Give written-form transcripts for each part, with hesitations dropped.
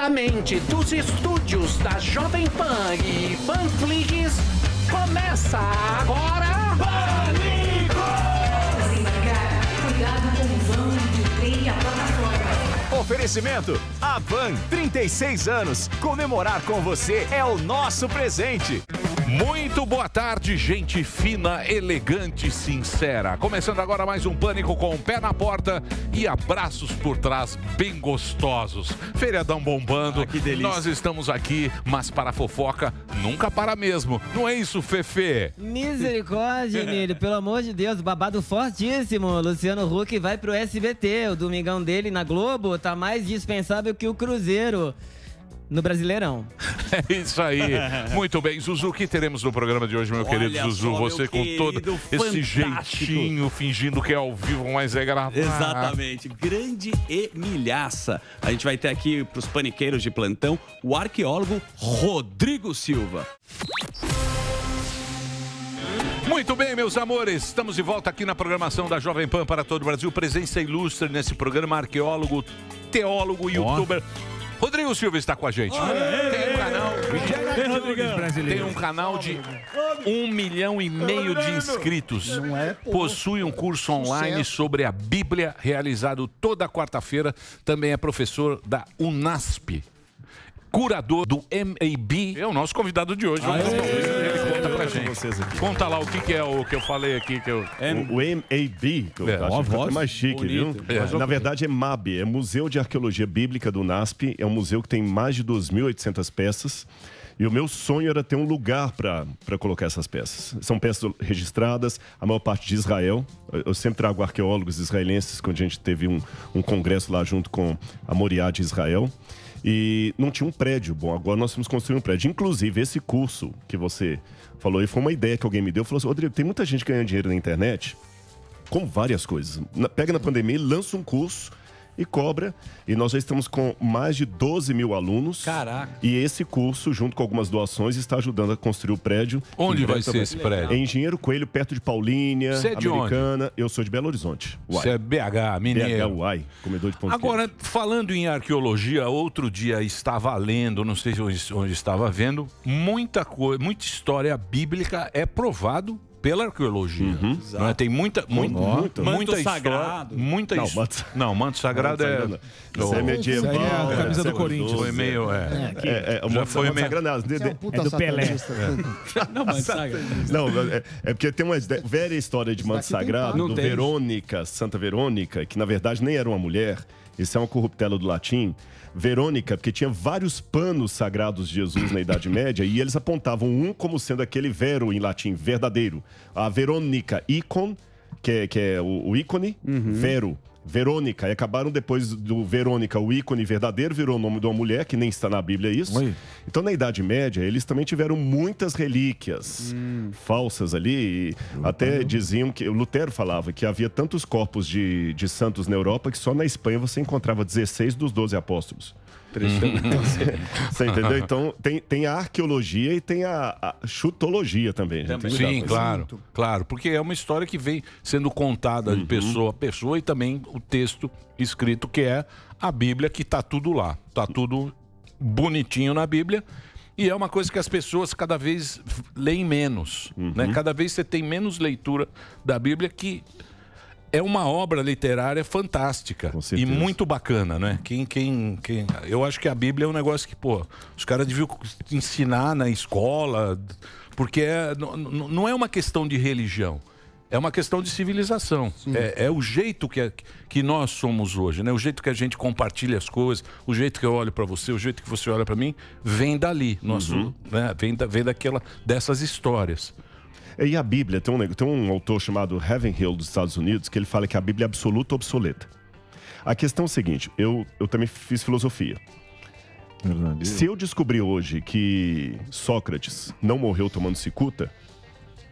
Diretamente dos estúdios da Jovem Pan e Panflix, começa agora... Pânico! Cuidado com o vão de trem e a plataforma. Oferecimento, a Van, 36 anos. Comemorar com você é o nosso presente. Muito boa tarde, gente fina, elegante e sincera. Começando agora mais um Pânico com o pé na porta e abraços por trás bem gostosos. Feriadão bombando, que delícia. Nós estamos aqui, mas para a fofoca nunca para mesmo. Não é isso, Fefe? Misericórdia, Nele, pelo amor de Deus, babado fortíssimo. Luciano Huck vai pro SBT, o domingão dele na Globo tá mais dispensável que o Cruzeiro. No Brasileirão. É isso aí. Muito bem. Zuzu, o que teremos no programa de hoje, meu querido Zuzu? Só, você com todo esse jeitinho, fingindo que é ao vivo, mas é gravado. Exatamente. Grande Emilhaça. A gente vai ter aqui, para os paniqueiros de plantão, o arqueólogo Rodrigo Silva. Muito bem, meus amores. Estamos de volta aqui na programação da Jovem Pan para todo o Brasil. Presença ilustre nesse programa, arqueólogo, teólogo, youtuber... Rodrigo Silva está com a gente. Tem um canal de 1,5 milhão de inscritos. Possui um curso online sobre a Bíblia, realizado toda quarta-feira. Também é professor da UNASP. Curador do MAB. É o nosso convidado de hoje. Vamos ele conta pra gente. Conta lá o que é o que eu falei aqui. O MAB, que eu acho que é mais chique, viu? Na verdade é MAB, é Museu de Arqueologia Bíblica do UNASP. É um museu que tem mais de 2.800 peças. E o meu sonho era ter um lugar para colocar essas peças. São peças registradas, a maior parte de Israel. Eu sempre trago arqueólogos israelenses, quando a gente teve um congresso lá junto com a Moriá de Israel. E não tinha um prédio. Bom, agora nós vamos construir um prédio. Inclusive, esse curso que você falou aí foi uma ideia que alguém me deu. Falou assim, Rodrigo, tem muita gente ganhando dinheiro na internet com várias coisas. Pega na pandemia, lança um curso e cobra. E nós já estamos com mais de 12 mil alunos. Caraca. E esse curso, junto com algumas doações, está ajudando a construir o prédio. Onde vai ser esse prédio? Em Engenheiro Coelho, perto de Paulínia, Você é de Americana. onde? Eu sou de Belo Horizonte. Você é BH, mineiro. BH, Uai, comedor de pão de Agora, falando em arqueologia, outro dia estava lendo, não sei onde estava vendo, muita história bíblica é provado pela arqueologia. Não é? Tem muita história. Sagrado. Manto Sagrado é... Isso é medieval. Isso aí é a camisa do Corinthians. Foi meio... Já foi meio... É do Pelé. Não, Manto Sagrado. Não, é porque tem uma velha história de Manto Sagrado, do Verônica, Santa Verônica, que na verdade nem era uma mulher. Isso é uma corruptela do latim. Verônica, porque tinha vários panos sagrados de Jesus na Idade Média e eles apontavam um como sendo aquele vero em latim, verdadeiro. A Verônica, ícon, que é o ícone, vero. Verônica, e acabaram depois do Verônica, o ícone verdadeiro virou o nome de uma mulher, que nem está na Bíblia isso. Oi. Então, na Idade Média, eles também tiveram muitas relíquias falsas ali. E até diziam que, o Lutero falava que havia tantos corpos de santos na Europa que só na Espanha você encontrava 16 dos 12 apóstolos. Você entendeu? Então, tem a arqueologia e tem a chutologia também. Sim, claro. Porque é uma história que vem sendo contada de pessoa a pessoa e também o texto escrito, que é a Bíblia, que está tudo lá. Está tudo bonitinho na Bíblia. E é uma coisa que as pessoas cada vez leem menos. Né? Cada vez você tem menos leitura da Bíblia, que... é uma obra literária fantástica e muito bacana, né? Eu acho que a Bíblia é um negócio que, os caras deviam ensinar na escola, porque não é uma questão de religião, é uma questão de civilização. É o jeito que nós somos hoje, né? O jeito que a gente compartilha as coisas, o jeito que eu olho para você, o jeito que você olha para mim, vem dali, né? Vem dessas histórias. E a Bíblia, tem um autor chamado Ravenhill dos Estados Unidos, que ele fala que a Bíblia é absoluta obsoleta. A questão é a seguinte, eu também fiz filosofia. Se eu descobrir hoje que Sócrates não morreu tomando cicuta,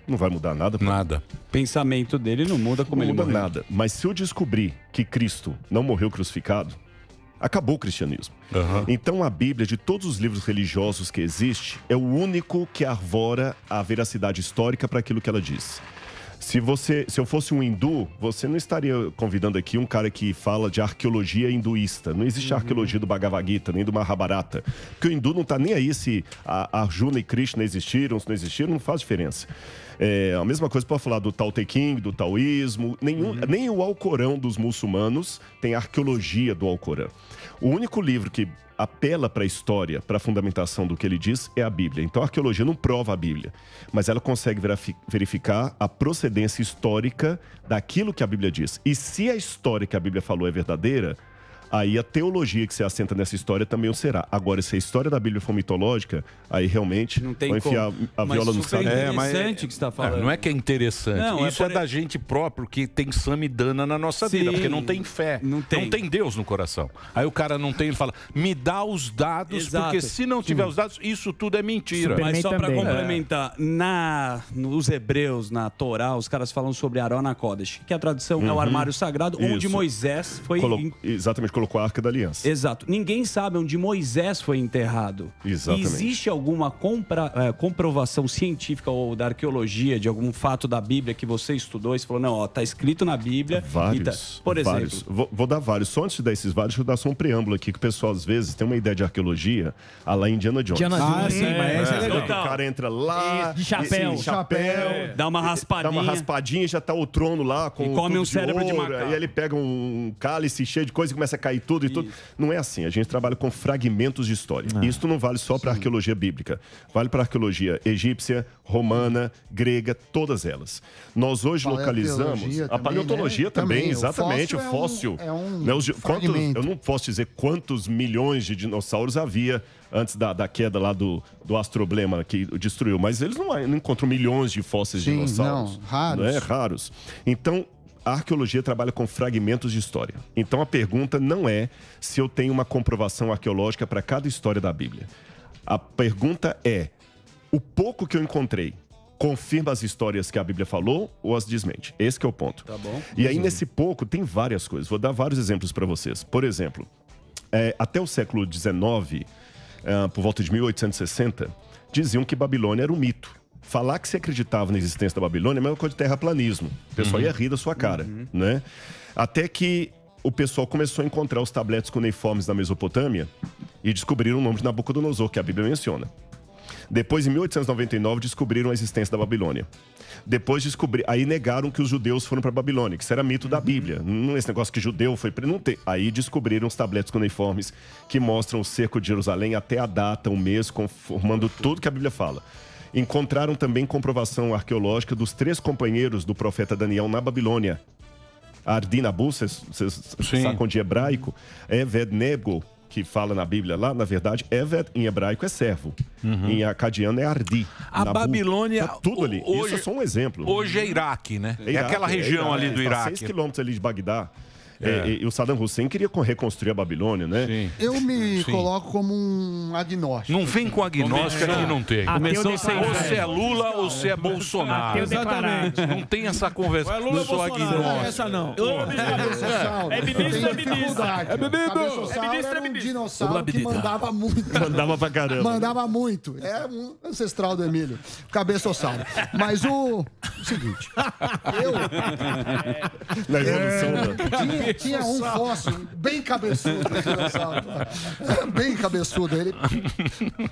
não vai mudar nada. Nada. O pensamento dele não muda como ele morreu. Não muda nada. Mas se eu descobrir que Cristo não morreu crucificado, acabou o cristianismo. Então a Bíblia, de todos os livros religiosos que existe, é o único que arvora a veracidade histórica para aquilo que ela diz. Se eu fosse um hindu, você não estaria convidando aqui um cara que fala de arqueologia hinduísta. Não existe a arqueologia do Bhagavad Gita, nem do Mahabharata. Porque o hindu não está nem aí se a Arjuna e Krishna existiram, se não existiram, não faz diferença. A mesma coisa para falar do Tao Te Ching, do taoísmo. Nem o Alcorão dos muçulmanos tem arqueologia do Alcorão. O único livro que apela para a história, para a fundamentação do que ele diz, é a Bíblia. Então a arqueologia não prova a Bíblia, mas ela consegue verificar a procedência histórica daquilo que a Bíblia diz. E se a história que a Bíblia falou é verdadeira, aí a teologia que se assenta nessa história também o será. Agora, se a história da Bíblia for mitológica, aí realmente não tem vai enfiar a viola no saco. É interessante o que você está falando. Não é que é interessante. Não, isso é da gente próprio que tem samidana na nossa vida, porque não tem fé. Não tem Deus no coração. Aí o cara não tem, ele fala, me dá os dados, porque se não tiver os dados, isso tudo é mentira. Mas só para complementar, nos hebreus, na Torá, os caras falam sobre Aron HaKodesh, que a tradução é o armário sagrado, onde Moisés foi... Exatamente, colocou a Arca da Aliança. Exato. Ninguém sabe onde Moisés foi enterrado. Exatamente. Existe alguma comprovação científica ou da arqueologia de algum fato da Bíblia que você estudou e você falou, não, ó, tá escrito na Bíblia. Vários. Por exemplo. Vários. Vou dar vários. Só antes de dar esses vários, deixa eu dar só um preâmbulo aqui, que o pessoal às vezes tem uma ideia de arqueologia a lá Indiana Jones. Sim, mas essa é legal. O cara entra lá... De chapéu. Dá uma raspadinha. Dá uma raspadinha e já tá o trono lá com e come um cérebro de macaco. Aí ele pega um cálice cheio de coisa e começa a cair tudo e tudo. Não é assim. A gente trabalha com fragmentos de história. Isso não vale só para arqueologia bíblica. Vale para arqueologia egípcia, romana, grega, todas elas. Nós hoje localizamos... A paleontologia também, exatamente. O fóssil. Eu não posso dizer quantos milhões de dinossauros havia antes da queda lá do astroblema que destruiu. Mas eles não encontram milhões de fósseis de dinossauros. Não, raros. Não é? Raros. Então... A arqueologia trabalha com fragmentos de história. Então a pergunta não é se eu tenho uma comprovação arqueológica para cada história da Bíblia. A pergunta é, o pouco que eu encontrei confirma as histórias que a Bíblia falou ou as desmente? Esse que é o ponto. Tá bom. E aí nesse pouco tem várias coisas. Vou dar vários exemplos para vocês. Por exemplo, até o século XIX, por volta de 1860, diziam que Babilônia era um mito. Falar que se acreditava na existência da Babilônia é a mesma coisa de terraplanismo. O pessoal ia rir da sua cara, né? Até que o pessoal começou a encontrar os tabletes cuneiformes da Mesopotâmia e descobriram o nome de Nabucodonosor, que a Bíblia menciona. Depois, em 1899, descobriram a existência da Babilônia. Depois aí negaram que os judeus foram para a Babilônia, que isso era mito da Bíblia. Não é esse negócio que judeu foi para... Não tem. Aí descobriram os tabletes cuneiformes que mostram o cerco de Jerusalém até a data, o mês, conformando tudo que a Bíblia fala. Encontraram também comprovação arqueológica dos 3 companheiros do profeta Daniel na Babilônia. Ardinabu, vocês sacam de hebraico, Eved-Nego, que fala na Bíblia lá, na verdade, Eved em hebraico é servo. Em acadiano é Ardi. A Babilônia... Tá tudo ali. Isso é só um exemplo. Hoje é Iraque, né? É aquela região ali do Iraque. 6 quilômetros ali de Bagdá. E o Saddam Hussein queria reconstruir a Babilônia, né? Sim. Eu me coloco como um agnóstico. Não vem com agnóstico que não tem. Ou você é Lula ou você é Bolsonaro. Exatamente. Não tem essa conversa. Lula, sou Bolsonaro. agnóstico. Essa não. É ministro, é ministro. É ministro, era um dinossauro que mandava muito. Mandava pra caramba. Mandava muito. É um ancestral do Emílio. Cabeçossauro. Mas o seguinte. Na evolução, né? Tinha um fóssil bem cabeçudo, dinossauro. Bem cabeçudo. Ele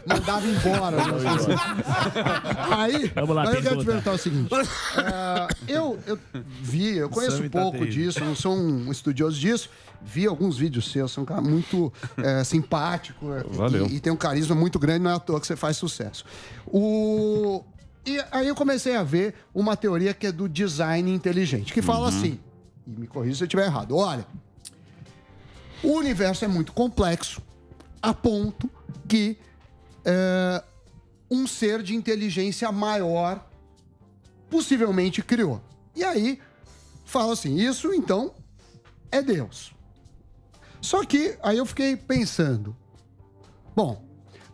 mandava embora. Aí eu quero te perguntar o seguinte. Eu conheço um pouco disso, não sou um estudioso disso. Vi alguns vídeos seus, você é um cara muito simpático. Valeu. E tem um carisma muito grande, não é à toa que você faz sucesso. E aí eu comecei a ver uma teoria que é do design inteligente, que fala assim, e me corrija se eu estiver errado, olha, o universo é muito complexo a ponto que um ser de inteligência maior possivelmente criou. E aí fala assim, isso então é Deus. Só que aí eu fiquei pensando, bom,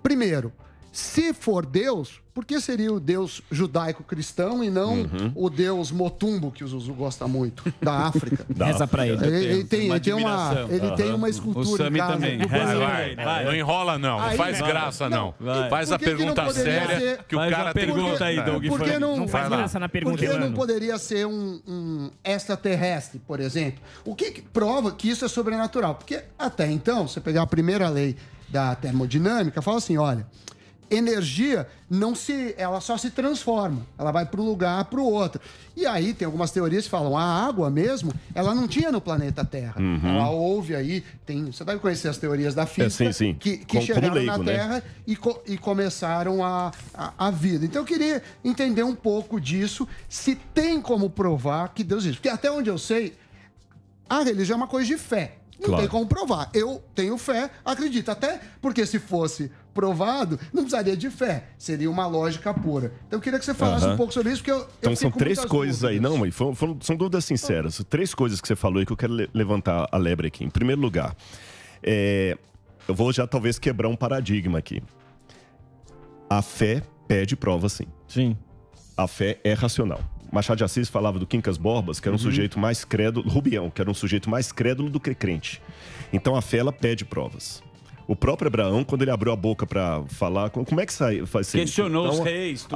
primeiro, Se for Deus, por que seria o Deus judaico-cristão e não o Deus Motumbo, que o Zuzu gosta muito, da África? Reza pra ele. Ele tem uma escultura em casa. também. Vai. Não enrola, não. Não faz graça, não. Faz a pergunta séria que o cara tem. Pergunta aí, Doug. Por que não faz graça na pergunta, Por que não mano? poderia ser um extraterrestre, por exemplo? O que prova que isso é sobrenatural? Porque até então, você pegar a primeira lei da termodinâmica, fala assim, olha, energia ela só se transforma, ela vai para um lugar para o outro. E aí tem algumas teorias que falam, a água mesmo, ela não tinha no planeta Terra. Ela houve aí, você deve conhecer as teorias da física, sim. que chegaram leigo, na Terra, né? e começaram a vida. Então eu queria entender um pouco disso, se tem como provar que Deus existe. Porque até onde eu sei, a religião é uma coisa de fé. Não tem como provar. Eu tenho fé, acredito. Até porque se fosse provado, não precisaria de fé. Seria uma lógica pura. Então eu queria que você falasse um pouco sobre isso, porque então são 3 coisas aí. Não, mãe, são dúvidas sinceras. 3 coisas que você falou e que eu quero levantar a lebre aqui. Em primeiro lugar, eu vou já talvez quebrar um paradigma aqui. A fé pede prova, sim. Sim. A fé é racional. Machado de Assis falava do Quincas Borbas, que era um sujeito mais crédulo, Rubião, que era um sujeito mais crédulo do que crente. Então a fé, ela pede provas. O próprio Abraão, quando ele abriu a boca para falar, como é que faz isso? Questionou os reis, tudo.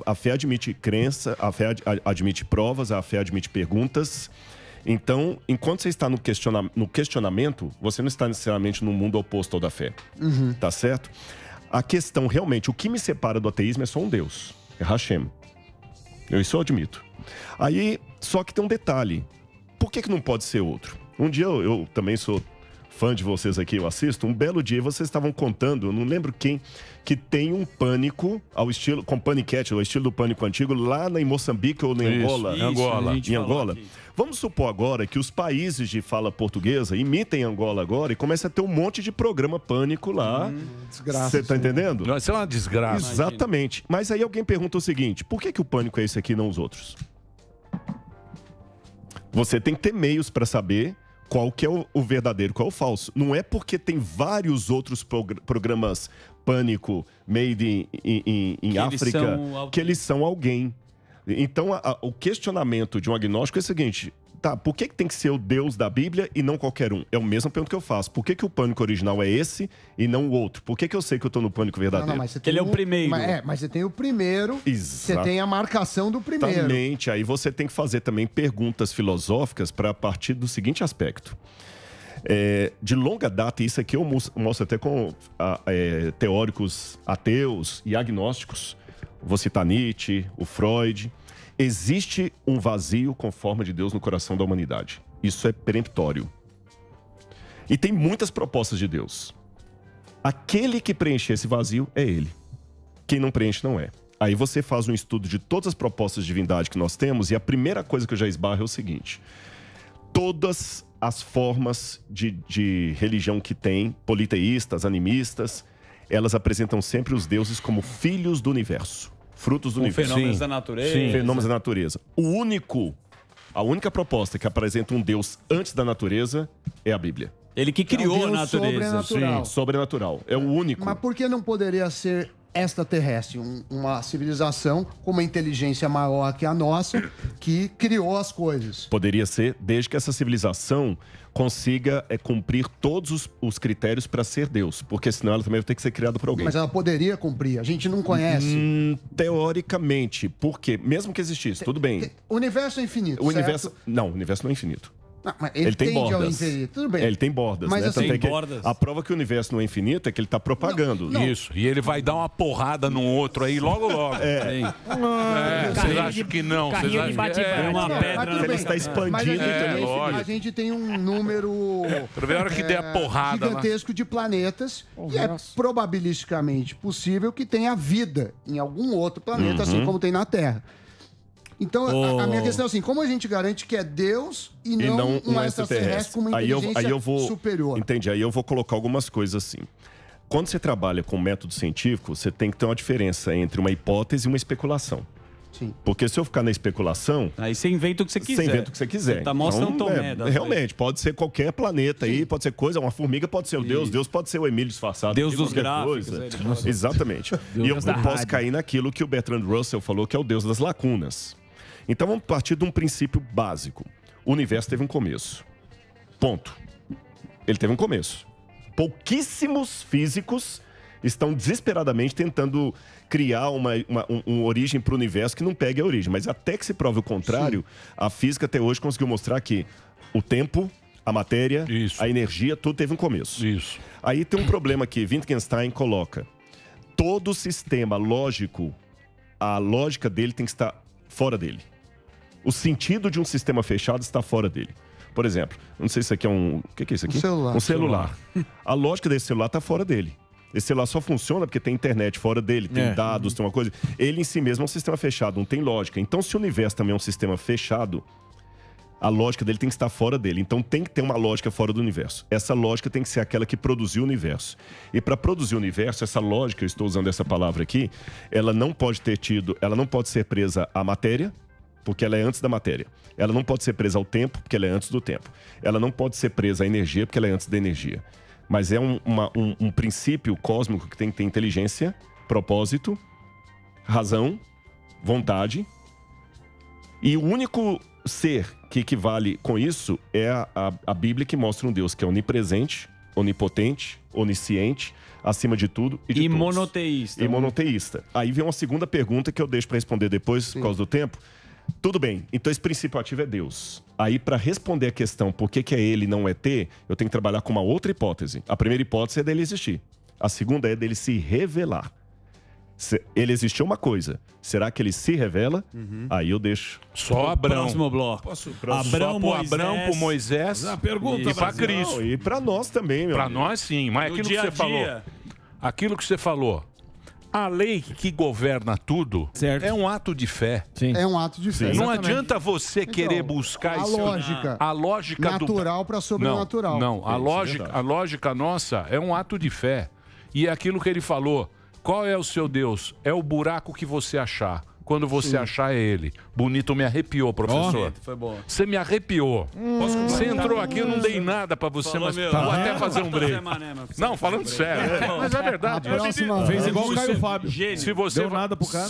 A fé admite crença, a fé admite provas, a fé admite perguntas. Então, enquanto você está no questionamento, você não está necessariamente no mundo oposto ao da fé. Tá certo? A questão, realmente, o que me separa do ateísmo é só um Deus. É Hashem. Isso eu admito. Aí, só que tem um detalhe. Por que não pode ser outro? Um dia eu também sou fã de vocês aqui, eu assisto. Um belo dia vocês estavam contando, eu não lembro quem, que tem um pânico ao estilo, com paniquete, ao estilo do pânico antigo, lá em Moçambique ou em Angola. Em Angola. Vamos supor agora que os países de fala portuguesa imitem Angola agora e comece a ter um monte de programa pânico lá. Desgraça. Você tá entendendo? Não, isso é uma desgraça. Exatamente. Mas aí alguém pergunta o seguinte, por que o pânico é esse aqui e não os outros? Você tem que ter meios para saber qual que é o verdadeiro, qual é o falso. Não é porque tem vários outros programas pânico made em África que eles são alguém. Então, o questionamento de um agnóstico é o seguinte, tá, por que tem que ser o Deus da Bíblia e não qualquer um? É o mesmo pergunta que eu faço. Por que o pânico original é esse e não o outro? Por que eu sei que eu tô no pânico verdadeiro? Não, mas você tem Ele é o primeiro. Mas você tem o primeiro, Exato. você tem a marcação do primeiro. Exatamente. Aí você tem que fazer também perguntas filosóficas para partir do seguinte aspecto. De longa data, isso aqui eu mostro até com teóricos ateus e agnósticos, vou citar Nietzsche, o Freud, existe um vazio com forma de Deus no coração da humanidade. Isso é peremptório. E tem muitas propostas de Deus. Aquele que preenche esse vazio é ele. Quem não preenche não é. Aí você faz um estudo de todas as propostas de divindade que nós temos e a primeira coisa que eu já esbarro é o seguinte. Todas as formas de religião que tem, politeístas, animistas, elas apresentam sempre os deuses como filhos do universo, frutos do universo. Fenômenos da natureza. Sim, fenômenos da natureza. A única proposta que apresenta um Deus antes da natureza é a Bíblia. Ele que criou É um a Deus natureza. sobrenatural. Sim, sobrenatural. É o único. Mas por que não poderia ser extraterrestre? Uma civilização com uma inteligência maior que a nossa, que criou as coisas. Poderia ser, desde que essa civilização consiga cumprir todos os critérios para ser Deus. Porque senão ela também vai ter que ser criada por alguém. Mas ela poderia cumprir. A gente não conhece. Teoricamente. Por quê? Mesmo que existisse, tudo bem. O universo é infinito, O certo? universo... Não, o universo não é infinito. Não, mas ele tem tende ao bordas. infinito. Tudo bem. Ele tem bordas, Mas né? assim, Tanto é que bordas. a prova que o universo não é infinito é que ele está propagando. Não. Isso. E ele vai dar uma porrada no outro aí logo. Vocês acham que não? Vocês Carrinho de acham que bate-bate. uma Não, pedra. mas tudo Ele bem. está expandindo. Mas lógico. a gente tem um número Pra ver a hora que der a porrada lá. gigantesco de planetas e é probabilisticamente possível que tenha vida em algum outro planeta, assim como tem na Terra. Então, a minha questão é assim, como a gente garante que é Deus e não um extraterrestre com uma inteligência superior? Entendi, aí eu vou colocar algumas coisas assim. Quando você trabalha com método científico, você tem que ter uma diferença entre uma hipótese e uma especulação. Sim. Porque se eu ficar na especulação... Aí você inventa o que você quiser. Você inventa o que você quiser. Você tá mó São Tomé. Realmente, pode ser qualquer planeta aí, pode ser coisa, uma formiga pode ser o Deus, Deus pode ser o Emílio disfarçado. Deus dos qualquer gráficos. coisa. Exatamente. E eu posso cair naquilo que o Bertrand Russell falou, que é o Deus das lacunas. Então vamos partir de um princípio básico. O universo teve um começo. Ponto. Ele teve um começo. Pouquíssimos físicos estão desesperadamente tentando criar uma origem para o universo que não pegue a origem. Mas até que se prove o contrário, a física até hoje conseguiu mostrar que o tempo, a matéria, a energia, tudo teve um começo. Isso. Aí tem um problema que Wittgenstein coloca. Todo sistema lógico, a lógica dele tem que estar fora dele. O sentido de um sistema fechado está fora dele. Por exemplo, não sei se isso aqui é um... O que é isso aqui? Um celular. Um celular. A lógica desse celular está fora dele. Esse celular só funciona porque tem internet fora dele, tem dados, tem uma coisa... Ele em si mesmo é um sistema fechado, não tem lógica. Então, se o universo também é um sistema fechado, a lógica dele tem que estar fora dele. Então, tem que ter uma lógica fora do universo. Essa lógica tem que ser aquela que produziu o universo. E para produzir o universo, essa lógica, eu estou usando essa palavra aqui, ela não pode ser presa à matéria, porque ela é antes da matéria. Ela não pode ser presa ao tempo, porque ela é antes do tempo. Ela não pode ser presa à energia, porque ela é antes da energia. Mas é um princípio cósmico que tem que ter inteligência, propósito, razão, vontade. E o único ser que equivale com isso é a Bíblia, que mostra um Deus que é onipresente, onipotente, onisciente, acima de tudo e de todos. Monoteísta. E monoteísta. Aí vem uma segunda pergunta que eu deixo para responder depois, por causa do tempo. Tudo bem, então esse princípio ativo é Deus. Aí, para responder a questão por que é ele e não ET, eu tenho que trabalhar com uma outra hipótese. A primeira hipótese é dele existir. A segunda é dele se revelar. Se ele existiu uma coisa, será que ele se revela? Aí eu deixo. Só Abrão. Próximo bloco. Abrão, pro Moisés A pergunta, e para Brasil. Cristo. E para nós também, meu Para amigo. nós, sim. Mas No aquilo que dia a você falou. dia. Aquilo que você falou. A lei que governa tudo é um ato de fé. É um ato de fé. Não exatamente. adianta você querer buscar a isso. lógica. A lógica Natural para sobrenatural. Não, a lógica nossa é um ato de fé. E é aquilo que ele falou. Qual é o seu Deus? É o buraco que você achar. Quando você achar, é ele. Bonito, me arrepiou, professor. Foi bom. Você me arrepiou. Você entrou aqui, eu não dei nada pra você, mas vou até fazer um break. Não, falando sério. Mas é verdade. Fez igual o Caio Fábio. Se você Deu nada pro cara.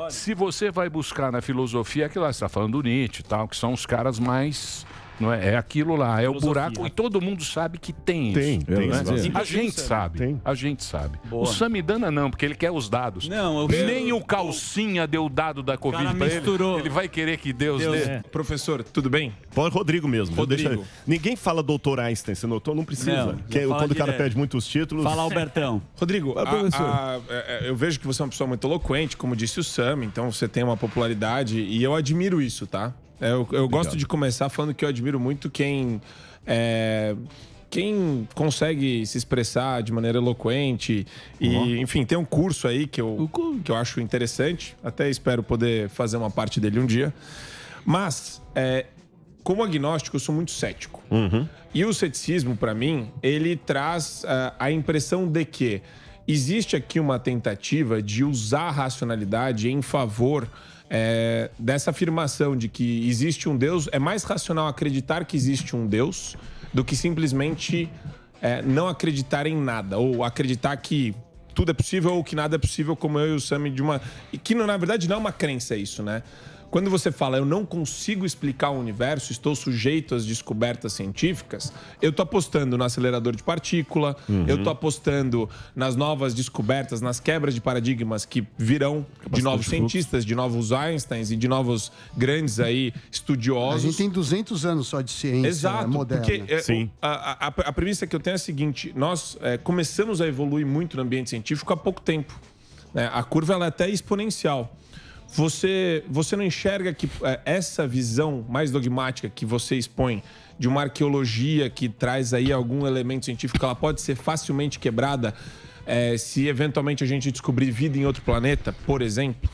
Se você vai buscar na filosofia, aquilo lá, você está falando do Nietzsche e tal, que são os caras mais... Não é? É aquilo lá, é o buraco. E todo mundo sabe que tem isso. Tem, né? exatamente. A gente sabe. Tem. A gente sabe. Boa. O Samidana não, porque ele quer os dados. Não, Nem o Calcinha deu o dado da Covid cara pra ele. misturou. Ele vai querer que Deus dê. Professor, tudo bem? Pode Rodrigo mesmo. Rodrigo. Deixa... Ninguém fala doutor Einstein, você notou? Não precisa. Não, Que fala quando o cara direto. pede muitos títulos... Fala, Albertão. Rodrigo, professor. eu vejo que você é uma pessoa muito eloquente, como disse o Sam, então você tem uma popularidade e eu admiro isso, tá? Eu gosto de começar falando que eu admiro muito quem consegue se expressar de maneira eloquente e, enfim, tem um curso aí que eu acho interessante, até espero poder fazer uma parte dele um dia. Mas, como agnóstico, eu sou muito cético. E o ceticismo, para mim, ele traz a impressão de que existe aqui uma tentativa de usar a racionalidade em favor dessa afirmação de que existe um Deus. É mais racional acreditar que existe um Deus do que simplesmente não acreditar em nada, ou acreditar que tudo é possível ou que nada é possível, como eu e o Sam, e que na verdade não é uma crença isso, né? Quando você fala, eu não consigo explicar o universo, estou sujeito às descobertas científicas, eu estou apostando no acelerador de partícula, eu estou apostando nas novas descobertas, nas quebras de paradigmas que virão de novos cientistas, de novos Einsteins e de novos grandes aí estudiosos. A gente tem 200 anos só de ciência Exato, moderna. porque Sim. a premissa que eu tenho é a seguinte, nós começamos a evoluir muito no ambiente científico há pouco tempo, né? A curva ela é até exponencial. Você não enxerga que essa visão mais dogmática que você expõe de uma arqueologia que traz aí algum elemento científico, ela pode ser facilmente quebrada se eventualmente a gente descobrir vida em outro planeta, por exemplo?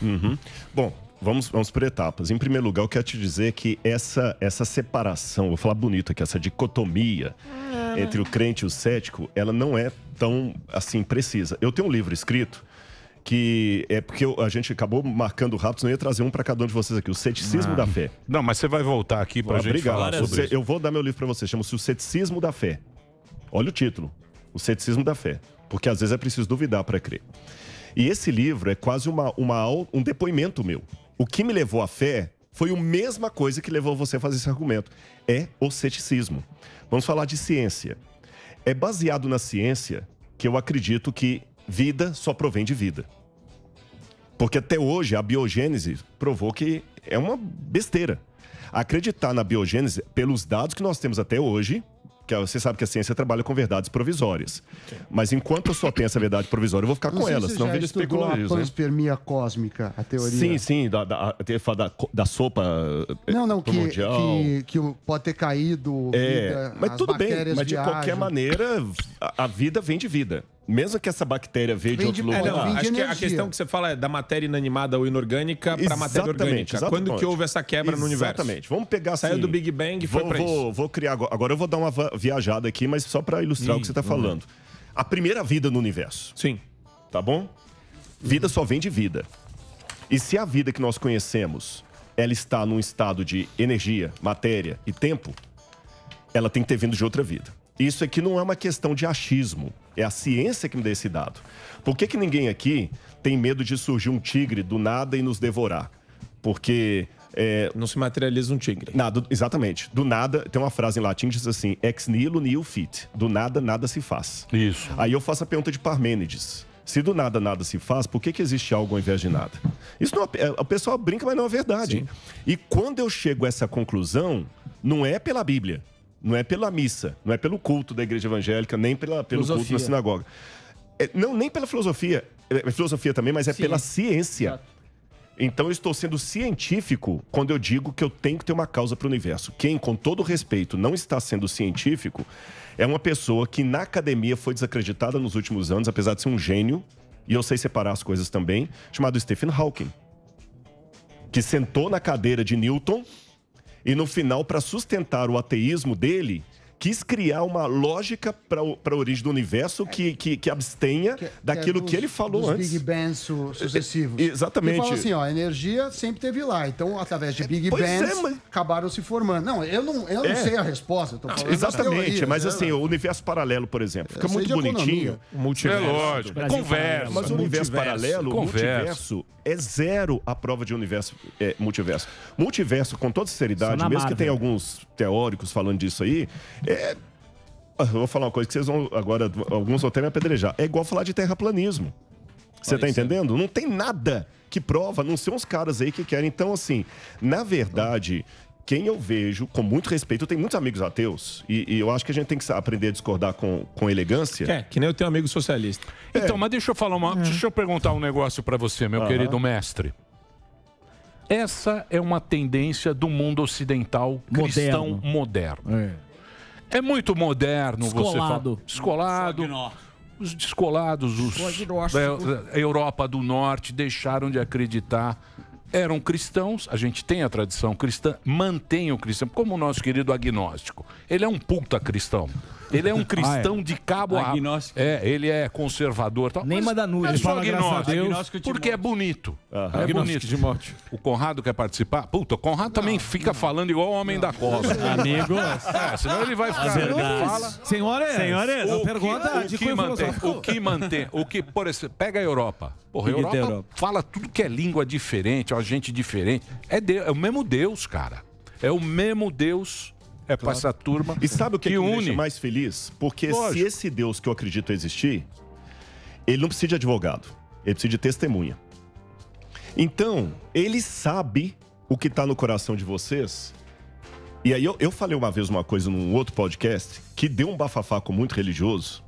Bom, vamos por etapas. Em primeiro lugar, eu quero te dizer que essa separação, vou falar bonito aqui, essa dicotomia entre o crente e o cético, ela não é tão assim precisa. Eu tenho um livro escrito que é porque a gente acabou marcando rápido, não ia trazer um para cada um de vocês aqui, o Ceticismo da Fé. Não, mas você vai voltar aqui pra gente falar sobre isso. Eu vou dar meu livro para você, chama-se O Ceticismo da Fé. Olha o título, O Ceticismo da Fé, porque às vezes é preciso duvidar para crer. E esse livro é quase um depoimento meu. O que me levou à fé foi a mesma coisa que levou você a fazer esse argumento. É o ceticismo. Vamos falar de ciência. É baseado na ciência que eu acredito que vida só provém de vida. Porque até hoje a biogênese provou que é uma besteira. Acreditar na biogênese, pelos dados que nós temos até hoje, que você sabe que a ciência trabalha com verdades provisórias. Mas enquanto eu só tenho essa verdade provisória, eu vou ficar com ela, senão vira especulação. A panspermia cósmica, a teoria. Sim, da sopa que pode ter caído vida, mas tudo bem, mas de viagem. qualquer maneira, a vida vem de vida. Mesmo que essa bactéria veio de outro lugar. Acho que a questão que você fala é da matéria inanimada ou inorgânica para a matéria orgânica. Exatamente. Quando que houve essa quebra no universo? Exatamente. Vamos pegar assim... Saiu do Big Bang e foi para isso. Vou criar agora eu vou dar uma viajada aqui, mas só para ilustrar o que você está falando. A primeira vida no universo. Sim. Tá bom? Vida só vem de vida. E se a vida que nós conhecemos, ela está num estado de energia, matéria e tempo, ela tem que ter vindo de outra vida. Isso aqui não é uma questão de achismo. É a ciência que me dá esse dado. Por que ninguém aqui tem medo de surgir um tigre do nada e nos devorar? Porque... não se materializa um tigre. Exatamente. Do nada, tem uma frase em latim que diz assim, ex nihilo nihil fit. Do nada, nada se faz. Isso. Aí eu faço a pergunta de Parmênides. Se do nada, nada se faz, por que existe algo ao invés de nada? Isso não, o pessoal brinca, mas não é verdade. Sim. E quando eu chego a essa conclusão, não é pela Bíblia. Não é pela missa, não é pelo culto da igreja evangélica, nem pelo culto na sinagoga. Nem pela filosofia. É filosofia também, mas é pela ciência. Exato. Então eu estou sendo científico quando eu digo que eu tenho que ter uma causa para o universo. Quem, com todo respeito, não está sendo científico é uma pessoa que na academia foi desacreditada nos últimos anos, apesar de ser um gênio, e eu sei separar as coisas também, chamado Stephen Hawking, que sentou na cadeira de Newton e no final, para sustentar o ateísmo dele, quis criar uma lógica para a origem do universo que abstenha daquilo que ele falou antes. Big Bangs sucessivos. Exatamente. Ele fala assim, a energia sempre teve lá. Então, através de Big Bangs, acabaram se formando. Não, eu não sei a resposta. Eu tô falando exatamente, teoria, mas assim, o universo paralelo, por exemplo, fica muito bonitinho. O multiverso. É lógico. Conversa. Mas o universo paralelo, o multiverso, é zero a prova de universo multiverso. Multiverso, com toda sinceridade, mesmo que tenha alguns teóricos falando disso aí, eu vou falar uma coisa que vocês vão agora, alguns vão até me apedrejar. É igual falar de terraplanismo. Você tá entendendo? Não tem nada que prova, a não ser uns caras aí que querem. Então, assim, na verdade, quem eu vejo, com muito respeito, eu tenho muitos amigos ateus, e eu acho que a gente tem que aprender a discordar com elegância. Que nem eu tenho amigo socialista. Então, mas deixa eu perguntar um negócio pra você, meu querido mestre. Essa é uma tendência do mundo ocidental cristão moderno. É muito moderno você falar. Descolado. Os descolados, da Europa do Norte, deixaram de acreditar. Eram cristãos, a gente tem a tradição cristã, mantém o cristão, como o nosso querido agnóstico. Ele é um puta cristão. Ele é um cristão de cabo a rabo. Ele é conservador. Tal, nem manda nude. Ele fala agnóstico, porque é bonito. É bonito. O Conrado quer participar? Puta, o Conrado também fica falando igual o homem da Costa. Amigo. Senão ele vai ficar... Senhores, pergunta de o que, por exemplo, pega a Europa. Porra, a Europa fala tudo que é língua diferente, gente diferente. É o mesmo Deus, cara. É o mesmo Deus... para essa turma. E sabe o que me deixa mais feliz? Porque se esse Deus que eu acredito existir, ele não precisa de advogado, ele precisa de testemunha. Então, ele sabe o que está no coração de vocês. E aí eu falei uma vez uma coisa num outro podcast que deu um bafafá com muito religioso.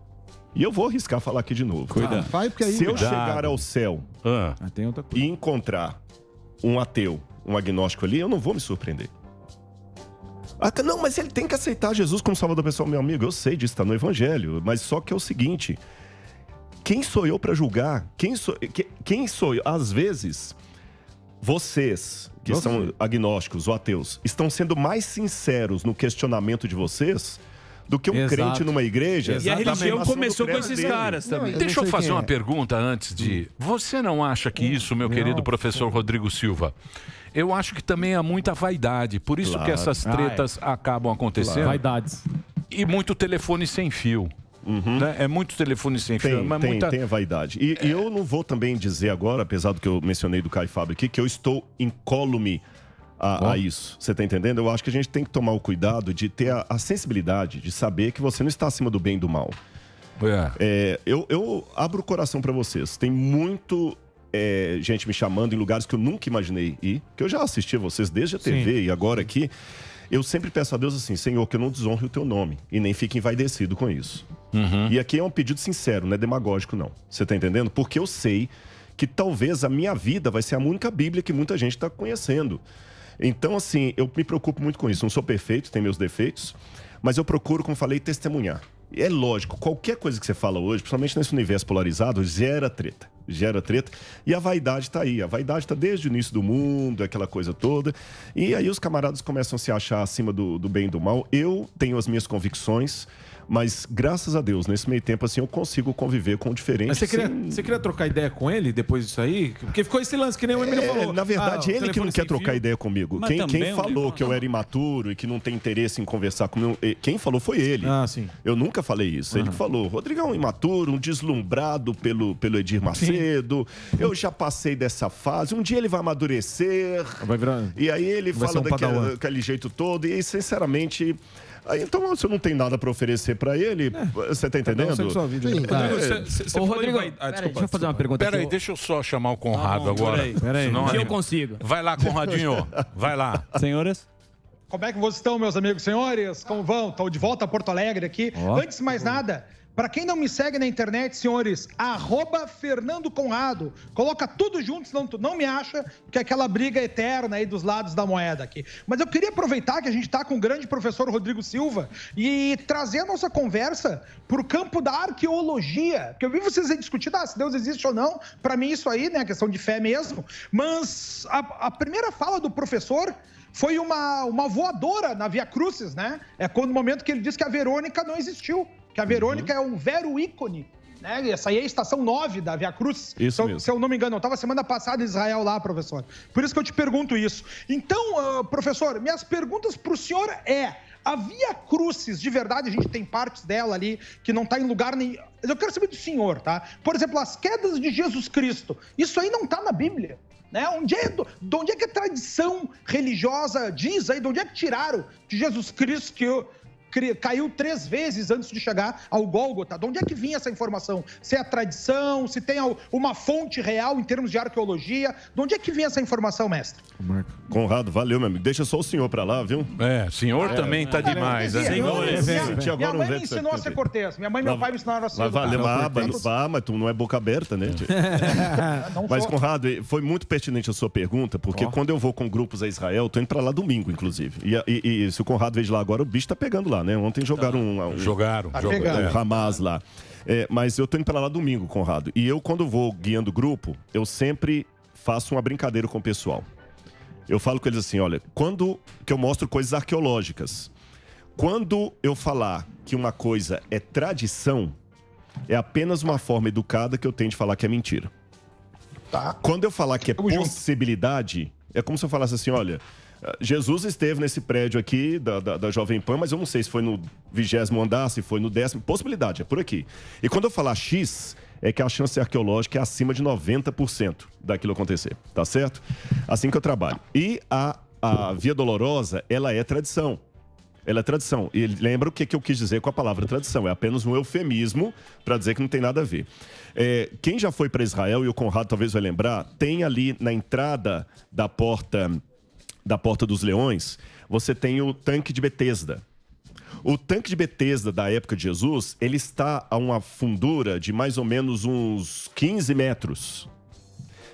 E eu vou arriscar falar aqui de novo. Cuidado. Se eu chegar ao céu e encontrar um ateu, um agnóstico ali, eu não vou me surpreender. Não, mas ele tem que aceitar Jesus como salvador pessoal, meu amigo. Eu sei disso, está no Evangelho. Mas só que é o seguinte: quem sou eu para julgar? Quem sou eu? Às vezes, vocês, que são agnósticos ou ateus, estão sendo mais sinceros no questionamento de vocês do que um crente numa igreja. E a religião começou com esses caras também. Deixa eu fazer uma pergunta antes de... Você não acha que isso, meu querido professor Rodrigo Silva... Eu acho que também há muita vaidade. Por isso que essas tretas acabam acontecendo. Vaidades. E muito telefone sem fio. Né? É muito telefone sem fio. Tem a vaidade. E eu não vou também dizer agora, apesar do que eu mencionei do Caio Fábio aqui, que eu estou incólume a isso. Você está entendendo? Eu acho que a gente tem que tomar o cuidado de ter a sensibilidade de saber que você não está acima do bem e do mal. Eu abro o coração para vocês. Tem muito... gente me chamando em lugares que eu nunca imaginei ir, que eu já assisti a vocês desde a TV e agora aqui, eu sempre peço a Deus assim, Senhor, que eu não desonre o teu nome e nem fique envaidecido com isso. E aqui é um pedido sincero, não é demagógico não, você tá entendendo? Porque eu sei que talvez a minha vida vai ser a única Bíblia que muita gente está conhecendo. Então assim, eu me preocupo muito com isso, não sou perfeito, tenho meus defeitos, mas eu procuro, como falei, testemunhar. E é lógico, qualquer coisa que você fala hoje, principalmente nesse universo polarizado, gera treta. E a vaidade tá aí. A vaidade tá desde o início do mundo, aquela coisa toda. E aí os camaradas começam a se achar acima do bem e do mal. Eu tenho as minhas convicções, mas graças a Deus, nesse meio tempo, assim, eu consigo conviver com o diferente. Mas você queria trocar ideia com ele depois disso aí? Porque ficou esse lance que nem o Emílio falou. Na verdade, ele que não quer trocar ideia comigo. Quem falou que eu era imaturo e que não tem interesse em conversar comigo, quem falou foi ele. Sim. Eu nunca falei isso. Ele que falou, Rodrigão, imaturo, um deslumbrado pelo Edir Macedo. Eu já passei dessa fase. Um dia ele vai amadurecer. E aí ele fala daquele jeito todo. E, sinceramente... Então, se eu não tenho nada para oferecer para ele, você tá entendendo? Rodrigo, deixa eu fazer uma pergunta. Peraí, deixa eu só chamar o Conrado agora. Peraí. Se eu consigo. Vai lá, Conradinho. Vai lá. Senhoras. Como é que vocês estão, meus amigos? Senhores, como vão? Estou de volta a Porto Alegre aqui. Antes de mais nada... Para quem não me segue na internet, senhores, @Fernando Conrado. Coloca tudo junto, senão tu não me acha, que é aquela briga eterna aí dos lados da moeda aqui. Mas eu queria aproveitar que a gente está com o grande professor Rodrigo Silva e trazer a nossa conversa para o campo da arqueologia. Que eu vi vocês aí discutindo se Deus existe ou não. Para mim isso aí, né, questão de fé mesmo. Mas a primeira fala do professor... foi uma voadora na Via Crucis, né? É quando o momento que ele diz que a Verônica não existiu. Que a Verônica é um vero ícone, né? Essa aí é a estação 9 da Via Crucis. Isso mesmo. Se eu não me engano, eu estava semana passada em Israel lá, professor. Por isso que eu te pergunto isso. Então, professor, minhas perguntas para o senhor a Via Crucis, de verdade, a gente tem partes dela ali que não está em lugar nem... Eu quero saber do senhor, tá? Por exemplo, as quedas de Jesus Cristo. Isso aí não está na Bíblia. Né? De onde é que a tradição religiosa diz aí? De onde é que tiraram de Jesus Cristo que caiu 3 vezes antes de chegar ao Gólgota? De onde é que vinha essa informação? Se é a tradição, se tem uma fonte real em termos de arqueologia? De onde é que vinha essa informação, mestre? Conrado, valeu, meu amigo. Deixa só o senhor pra lá, viu? Senhor também tá demais. Minha mãe me ensinou a ser cortês. Minha mãe e meu pai me ensinaram a ser mas tu não é boca aberta, né? Mas, Conrado, foi muito pertinente a sua pergunta, porque quando eu vou com grupos a Israel, eu tô indo pra lá domingo, inclusive. E se o Conrado veio de lá agora, o bicho tá pegando lá, né? Ontem jogaram Jogaram. Hamas lá. Mas eu tô indo pra lá domingo, Conrado. E eu, quando vou guiando o grupo, eu sempre faço uma brincadeira com o pessoal. Eu falo com eles assim, olha, quando que eu mostro coisas arqueológicas, quando eu falar que uma coisa é tradição, é apenas uma forma educada que eu tenho de falar que é mentira. Quando eu falar que é possibilidade, é como se eu falasse assim, olha... Jesus esteve nesse prédio aqui da Jovem Pan, mas eu não sei se foi no 20º andar, se foi no 10º. Possibilidade, é por aqui. E quando eu falar X, é que a chance arqueológica é acima de 90% daquilo acontecer, tá certo? Assim que eu trabalho. E a Via Dolorosa, ela é tradição. Ela é tradição. E lembra o que eu quis dizer com a palavra tradição. É apenas um eufemismo para dizer que não tem nada a ver. Quem já foi para Israel, e o Conrado talvez vai lembrar, tem ali na entrada da Porta dos Leões, você tem o tanque de Betesda. O tanque de Betesda da época de Jesus, ele está a uma fundura de mais ou menos uns 15 metros.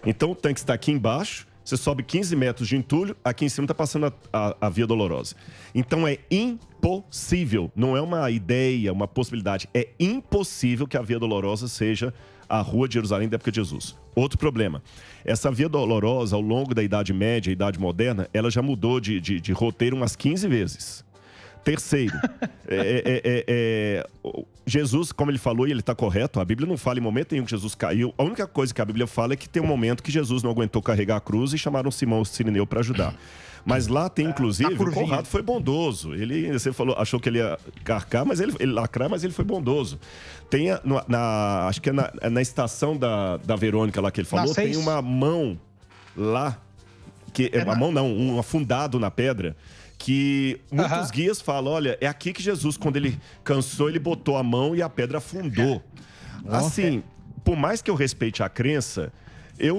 Então o tanque está aqui embaixo, você sobe 15 metros de entulho, aqui em cima está passando a Via Dolorosa. Então é impossível, não é uma ideia, uma possibilidade, é impossível que a Via Dolorosa seja a Rua de Jerusalém da época de Jesus. Outro problema, essa Via Dolorosa, ao longo da Idade Média e Idade Moderna, ela já mudou de roteiro umas 15 vezes. Terceiro, Jesus, como ele falou, e ele está correto, a Bíblia não fala em momento nenhum que Jesus caiu. A única coisa que a Bíblia fala é que tem um momento que Jesus não aguentou carregar a cruz e chamaram Simão Cirineu para ajudar. Mas lá tem, inclusive, o Conrado foi bondoso. Você falou, achou que ele ia carcar, mas ele lacrar, mas ele foi bondoso. Tem, acho que é na estação da Verônica lá que ele falou, tem uma mão lá, uma mão não, um afundado na pedra, que muitos guias falam, olha, é aqui que Jesus, quando ele cansou, ele botou a mão e a pedra afundou. Assim, por mais que eu respeite a crença,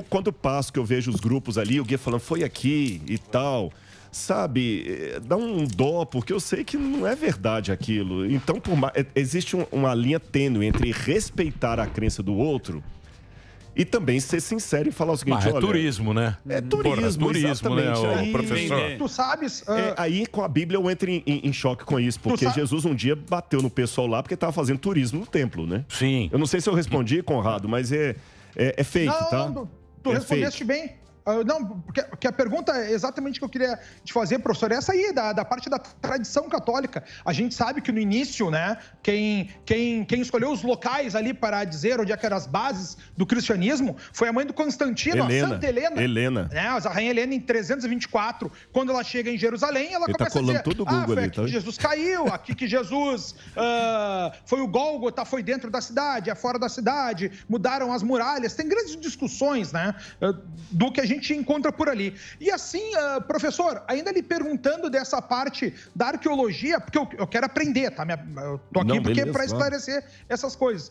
quando passo, que eu vejo os grupos ali, o guia falando, foi aqui e tal, sabe, dá um dó, porque eu sei que não é verdade aquilo. Então, existe uma linha tênue entre respeitar a crença do outro e também ser sincero e falar o seguinte, olha... turismo, né? É turismo, exatamente. Né, professor? Tu sabes... Aí, com a Bíblia, eu entro em choque com isso, porque Jesus um dia bateu no pessoal lá porque estava fazendo turismo no templo, né? Sim. Eu não sei se eu respondi, Conrado, mas é fake, tá? Não, tu respondeste bem. Não, porque a pergunta é exatamente o que eu queria te fazer, professor, essa aí, da parte da tradição católica. A gente sabe que no início, né, quem escolheu os locais ali para dizer onde é que eram as bases do cristianismo foi a mãe do Constantino, a Santa Helena. Né, a rainha Helena, em 324, quando ela chega em Jerusalém, ela começa a dizer, tudo o Google foi ali, aqui que Jesus caiu, aqui que Jesus foi o Gólgota, foi dentro da cidade, é fora da cidade, mudaram as muralhas. Tem grandes discussões, né, do que a gente encontra por ali. E assim, professor, ainda lhe perguntando dessa parte da arqueologia, porque eu quero aprender, tá? Eu tô aqui para esclarecer essas coisas.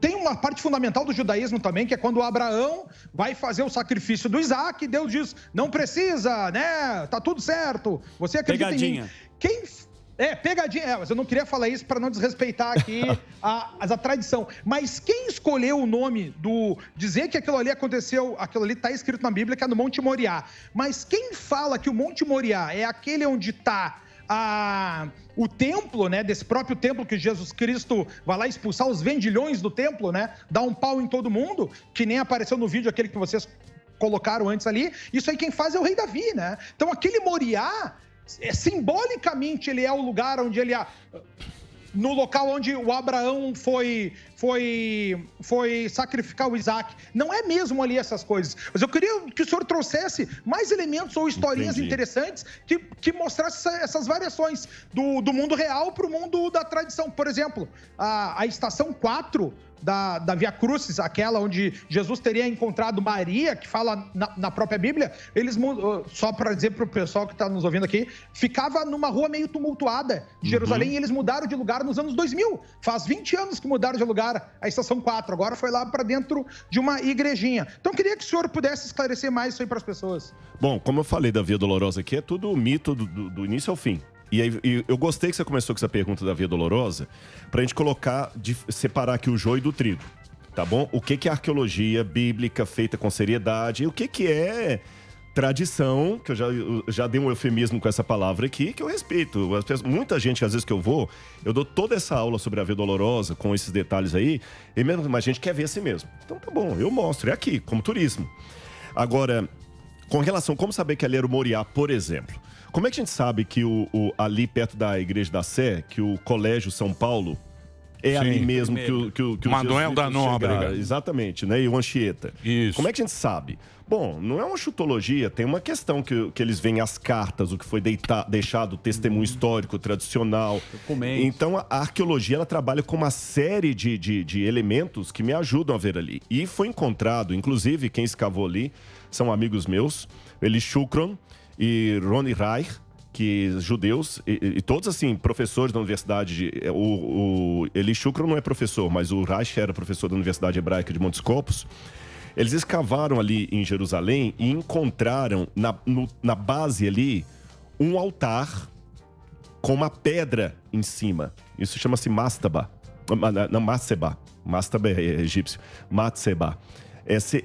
Tem uma parte fundamental do judaísmo também, que é quando Abraão vai fazer o sacrifício do Isaac, Deus diz, não precisa, né? Tá tudo certo, você acredita em mim. Pegadinha. Mas eu não queria falar isso para não desrespeitar aqui a tradição. Mas quem escolheu o nome dizer que aquilo ali aconteceu, aquilo ali está escrito na Bíblia, que é no Monte Moriá. Mas quem fala que o Monte Moriá é aquele onde está o templo, né? Desse próprio templo que Jesus Cristo vai lá expulsar os vendilhões do templo, né? Dá um pau em todo mundo, que nem apareceu no vídeo aquele que vocês colocaram antes ali. Isso aí quem faz é o rei Davi, né? Então aquele Moriá, simbolicamente ele é o lugar onde ele no local onde o Abraão foi sacrificar o Isaac. Não é mesmo ali essas coisas. Mas eu queria que o senhor trouxesse mais elementos ou historinhas interessantes que mostrassem essas variações do mundo real para o mundo da tradição. Por exemplo, a estação 4 da Via Crucis, aquela onde Jesus teria encontrado Maria, que fala na própria Bíblia, eles, só para dizer para o pessoal que está nos ouvindo aqui, ficava numa rua meio tumultuada de Jerusalém e eles mudaram de lugar nos anos 2000. Faz 20 anos que mudaram de lugar a estação 4. Agora foi lá para dentro de uma igrejinha. Então, eu queria que o senhor pudesse esclarecer mais isso aí para as pessoas. Bom, como eu falei da Via Dolorosa aqui, é tudo mito do início ao fim. E eu gostei que você começou com essa pergunta da Via Dolorosa, pra gente separar aqui o joio do trigo, tá bom? O que é arqueologia bíblica feita com seriedade e o que é tradição, que eu já dei um eufemismo com essa palavra aqui, que eu respeito. Muita gente, às vezes que eu dou toda essa aula sobre a Via Dolorosa, com esses detalhes aí, e mesmo, mas a gente quer ver assim mesmo. Então tá bom, eu mostro, é aqui, como turismo. Agora, com relação a como saber que ali era o Moriá, por exemplo, como é que a gente sabe que ali perto da Igreja da Sé, que o Colégio São Paulo é ali mesmo que o Manuel da Nóbrega. Exatamente, né? E o Anchieta. Isso. Como é que a gente sabe? Bom, não é uma chutologia, tem uma questão que eles veem as cartas, o que foi deixado, o testemunho histórico, tradicional. Então, a arqueologia, ela trabalha com uma série de elementos que me ajudam a ver ali. E foi encontrado, inclusive, quem escavou ali são amigos meus, Eli Shukron e Roni Reich, que judeus, e todos assim, professores da universidade, o Eli Shukron não é professor, mas o Reich era professor da Universidade Hebraica de Montes Copos. Eles escavaram ali em Jerusalém e encontraram na base ali um altar com uma pedra em cima. Isso chama-se mastaba. Não, matseba. Mastaba é egípcio. Matseba.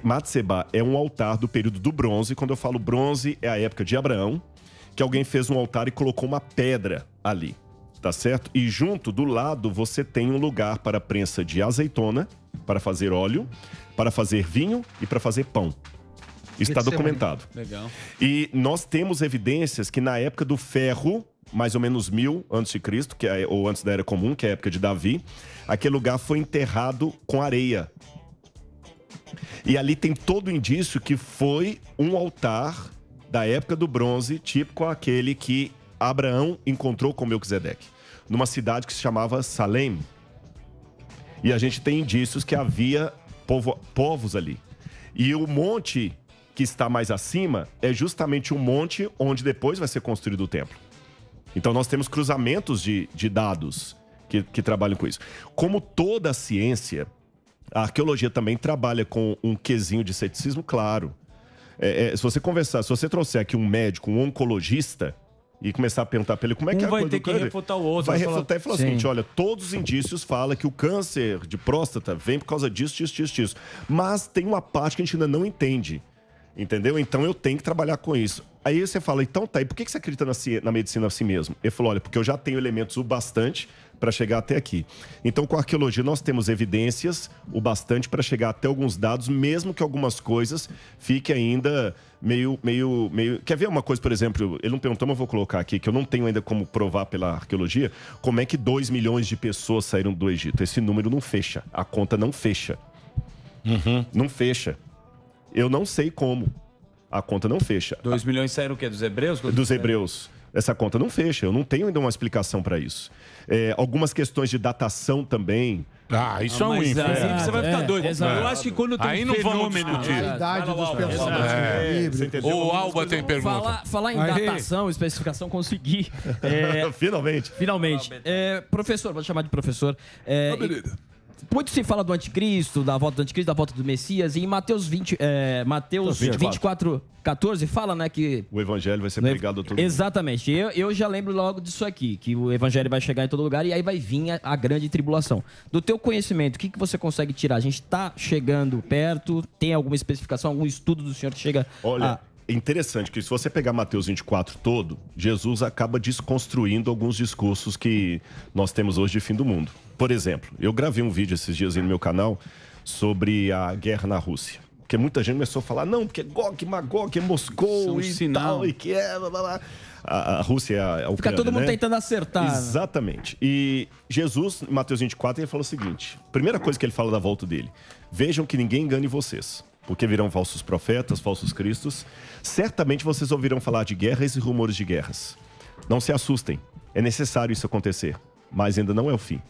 Matseba é um altar do período do bronze. Quando eu falo bronze, é a época de Abraão, que alguém fez um altar e colocou uma pedra ali, tá certo? E junto, do lado, você tem um lugar para prensa de azeitona, para fazer óleo, para fazer vinho e para fazer pão. Isso está documentado. Legal. E nós temos evidências que na época do ferro, mais ou menos 1000 a.C., ou antes da Era Comum, que é a época de Davi. Aquele lugar foi enterrado com areia. E ali tem todo o indício que foi um altar da época do bronze, típico aquele que Abraão encontrou com Melquisedeque, numa cidade que se chamava Salém. E a gente tem indícios que havia povos ali. E o monte que está mais acima é justamente o monte onde depois vai ser construído o templo. Então nós temos cruzamentos de dados que trabalham com isso. Como toda a ciência, a arqueologia também trabalha com um quesinho de ceticismo, claro. Se você conversar, se você trouxer aqui um médico, um oncologista, e começar a perguntar para ele como é que é a coisa do câncer, vai ter que refutar o outro. Vai refutar e falar o seguinte, olha, todos os indícios falam que o câncer de próstata vem por causa disso. Mas tem uma parte que a gente ainda não entende, entendeu? Então eu tenho que trabalhar com isso. Aí você fala, então tá, e por que você acredita na medicina assim mesmo? Ele falou, olha, porque eu já tenho elementos o bastante para chegar até aqui. Então, com a arqueologia, nós temos evidências o bastante para chegar até alguns dados, mesmo que algumas coisas fiquem ainda meio... Quer ver uma coisa, por exemplo, ele não perguntou, mas eu vou colocar aqui, que eu não tenho ainda como provar pela arqueologia, como é que 2 milhões de pessoas saíram do Egito. Esse número não fecha, a conta não fecha. Não fecha. Eu não sei como. A conta não fecha. 2 milhões saíram o quê? Dos hebreus? Dos hebreus. Essa conta não fecha. Eu não tenho ainda uma explicação para isso. Algumas questões de datação também. Isso é um inferno. Você vai ficar doido. Eu acho que quando tem aí não vamos discutir. A idade dos personagens. O Alba tem pergunta. Falar em datação, especificação, consegui. Finalmente. Professor, vou chamar de professor. Muito se fala do anticristo, da volta do anticristo, da volta do Messias. E em Mateus 24, 14 fala, né, que... o evangelho vai ser pregado a todo mundo. Exatamente. Eu já lembro logo disso aqui, que o evangelho vai chegar em todo lugar e aí vai vir a grande tribulação. Do teu conhecimento, o que você consegue tirar? A gente está chegando perto? Tem alguma especificação, algum estudo do senhor que chega... Olha... É interessante que se você pegar Mateus 24 todo, Jesus acaba desconstruindo alguns discursos que nós temos hoje de fim do mundo. Por exemplo, eu gravei um vídeo esses dias aí no meu canal sobre a guerra na Rússia. Porque muita gente começou a falar, não, porque Gog, Magog, é Moscou e tal, e que é... Blá, blá, blá. A Rússia é a Ucrânia, fica todo mundo tentando acertar. Exatamente. E Jesus, em Mateus 24, ele falou o seguinte, primeira coisa que ele fala da volta dele, vejam que ninguém engane vocês. Porque virão falsos profetas, falsos cristos. Certamente vocês ouvirão falar de guerras e rumores de guerras. Não se assustem. É necessário isso acontecer. Mas ainda não é o fim.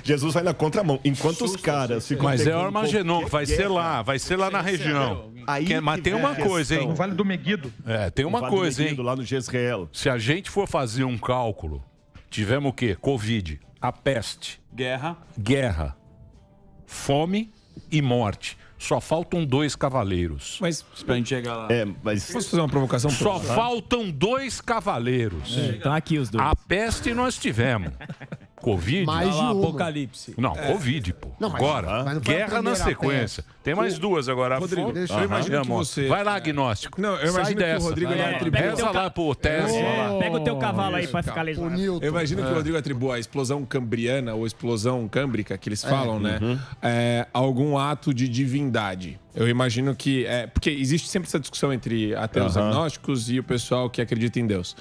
Jesus vai na contramão. Enquanto os caras ficam... Mas é o Armagedon, vai ser lá na região. Mas tem uma coisa, hein? No Vale do Meguido. Tem uma coisa, hein? Lá no Jezreel. Se a gente for fazer um cálculo, tivemos o quê? Covid, a peste. Guerra. Fome e morte. Só faltam 2 cavaleiros. Mas pra gente chegar lá. Posso fazer uma provocação? Só faltam 2 cavaleiros. Então aqui os 2. A peste nós tivemos. Covid? Mais de uma. Apocalipse. Não, Covid, pô. Não, mas- agora, mas não foi a guerra na primeira sequência. peste. Tem mais 2 agora. Rodrigo, Fome- eu imagino que Vamos. você- Vai lá, agnóstico. Não, eu Sai imagino que o dessa. Rodrigo ele atribui... Reza lá pro Tesla. Pega o teu cavalo aí pra Isso, ficar calma. lisado. Eu imagino que o Rodrigo atribua a explosão cambriana ou explosão câmbrica, que eles falam, né? A algum ato de divindade. Eu imagino que... porque existe sempre essa discussão entre ateus agnósticos e o pessoal que acredita em Deus.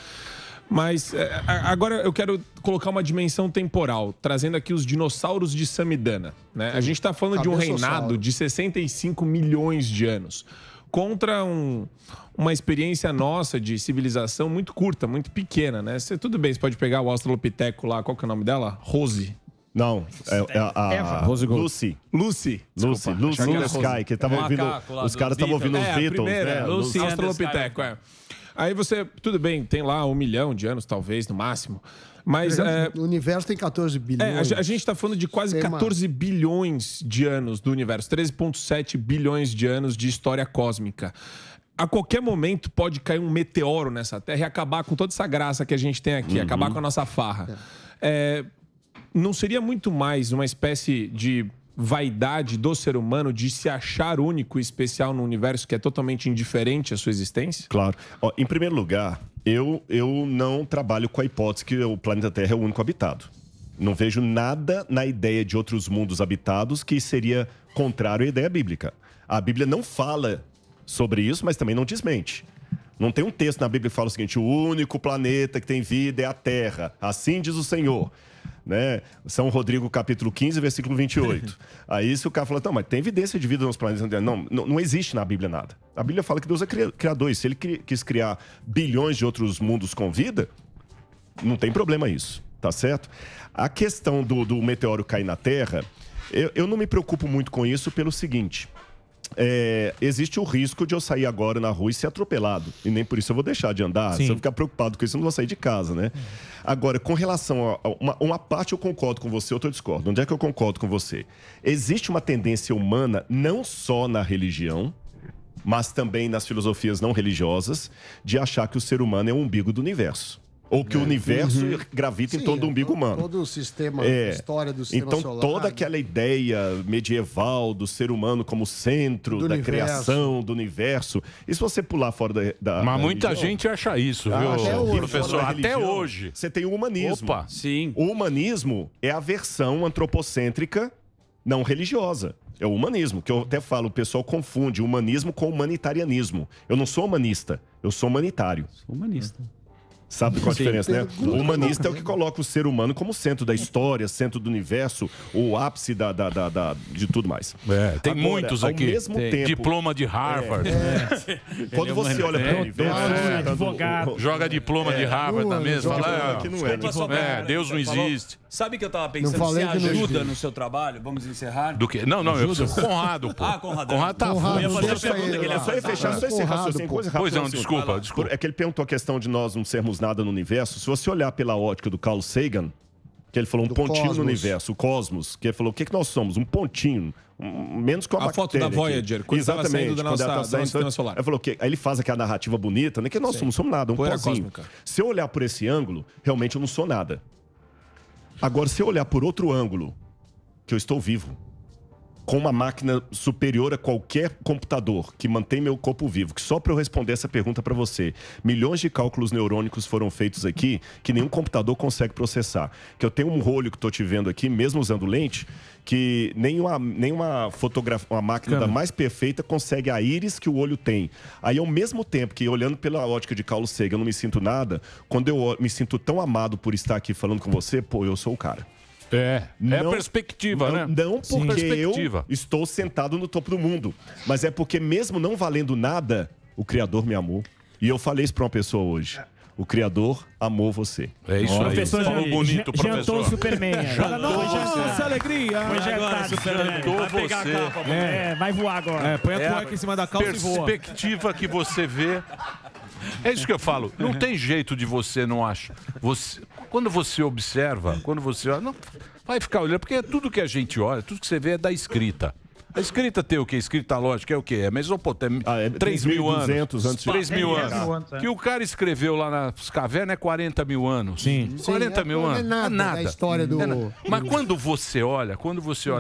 Mas agora eu quero colocar uma dimensão temporal, trazendo aqui os dinossauros de Samidana, né? A gente está falando de um reinado de 65 milhões de anos contra uma experiência nossa de civilização muito curta, muito pequena, né? Tudo bem, você pode pegar o Australopiteco lá, qual que é o nome dela? Rose. Não, a Lucy. Lucy Sky, que tava ouvindo, os caras estavam ouvindo os Beatles, né? Lucy Australopiteco, Aí você, tudo bem, tem lá 1 milhão de anos, talvez, no máximo. Mas O universo tem 14 bilhões. a gente está falando de quase 14 bilhões de anos do universo, 13,7 bilhões de anos de história cósmica. A qualquer momento pode cair um meteoro nessa Terra e acabar com toda essa graça que a gente tem aqui, acabar com a nossa farra. Não seria muito mais uma espécie de vaidade do ser humano de se achar único e especial no universo que é totalmente indiferente à sua existência? Claro. Em primeiro lugar, eu não trabalho com a hipótese que o planeta Terra é o único habitado. Não vejo nada na ideia de outros mundos habitados que seria contrário à ideia bíblica. A Bíblia não fala sobre isso, mas também não desmente. Não tem um texto na Bíblia que fala o seguinte: o único planeta que tem vida é a Terra. Assim diz o Senhor. Né? São Rodrigo, capítulo 15, versículo 28. Aí se o cara fala, não, mas tem evidência de vida nos planetas. Não existe na Bíblia nada. A Bíblia fala que Deus é criador. E se ele quis criar bilhões de outros mundos com vida, não tem problema isso, tá certo? A questão do meteoro cair na Terra, eu não me preocupo muito com isso pelo seguinte... existe o risco de eu sair agora na rua e ser atropelado. E nem por isso eu vou deixar de andar. Sim. Se eu ficar preocupado com isso, eu não vou sair de casa, né? Agora, com relação a uma parte eu concordo com você, outra eu discordo. Onde é que eu concordo com você? Existe uma tendência humana, não só na religião, mas também nas filosofias não religiosas, de achar que o ser humano é o umbigo do universo. Ou que o universo gravita em torno do umbigo humano. Todo o sistema, a história do sistema então, solar. toda aquela ideia medieval do ser humano como centro da criação, do universo. E se você pular fora da Mas muita gente acha isso, viu, professor? Até hoje. Você tem o humanismo. Opa. Sim. O humanismo é a versão antropocêntrica não religiosa. É o humanismo, que eu até falo, o pessoal confunde humanismo com humanitarianismo. Eu não sou humanista, eu sou humanitário. Sou humanista. Sabe qual a diferença, né? O humanista é o que coloca o ser humano como centro da história, centro do universo, o ápice de tudo mais. Tem Agora, muitos ao aqui. mesmo tempo, Diploma de Harvard. Quando você olha para o universo... advogado. Joga diploma de Harvard na mesa. Fala, que não é. Deus não existe. Sabe o que eu tava pensando? Você ajuda no seu trabalho? Vamos encerrar? Do quê? Não, eu preciso. Conrado, pô. Conrado tá eu ia fazer a pergunta que ele ia só ia fechar, só esse raciocínio. Pois não, desculpa. É que ele perguntou a questão de nós não sermos nada no universo. Se você olhar pela ótica do Carl Sagan, que ele falou um pontinho no universo, o cosmos, que ele falou, o que nós somos? Um pontinho, menos que uma bactéria. A foto da Voyager, quando estava saindo da nossa sistema solar. Ele falou que aí ele faz aquela narrativa bonita, né? Que nós não somos nada, um pozinho. Se eu olhar por esse ângulo, realmente eu não sou nada. Agora, se eu olhar por outro ângulo, que eu estou vivo, com uma máquina superior a qualquer computador que mantém meu corpo vivo, que só para eu responder essa pergunta para você, milhões de cálculos neurônicos foram feitos aqui que nenhum computador consegue processar. Que eu tenho um olho que estou te vendo aqui, mesmo usando lente, que nenhuma fotografia, uma máquina da mais perfeita consegue a íris que o olho tem. Aí, ao mesmo tempo que, olhando pela ótica de Carl Sagan, eu não me sinto nada, quando eu me sinto tão amado por estar aqui falando com você, pô, eu sou o cara. É a perspectiva, né? Não porque eu estou sentado no topo do mundo, mas é porque mesmo não valendo nada, o Criador me amou. E eu falei isso para uma pessoa hoje. O Criador amou você. É isso aí. Professor, falou bonito, professor. Jantou o Superman. Nossa, alegria. Jantou você. Vai voar agora. Põe a cueca em cima da calça e voa. Perspectiva que você vê. É isso que eu falo. Não tem jeito de você não achar. Quando você observa, não vai ficar olhando, porque tudo que a gente olha, tudo que você vê é da escrita. A escrita tem o quê? Escrita lógica é o quê? É Mesopotâmia. 3 mil anos. Antes 3 mil anos. Que o cara escreveu lá nas cavernas é 40 mil anos. Sim. 40 mil anos. Não é nada. A história do... Mas quando você olha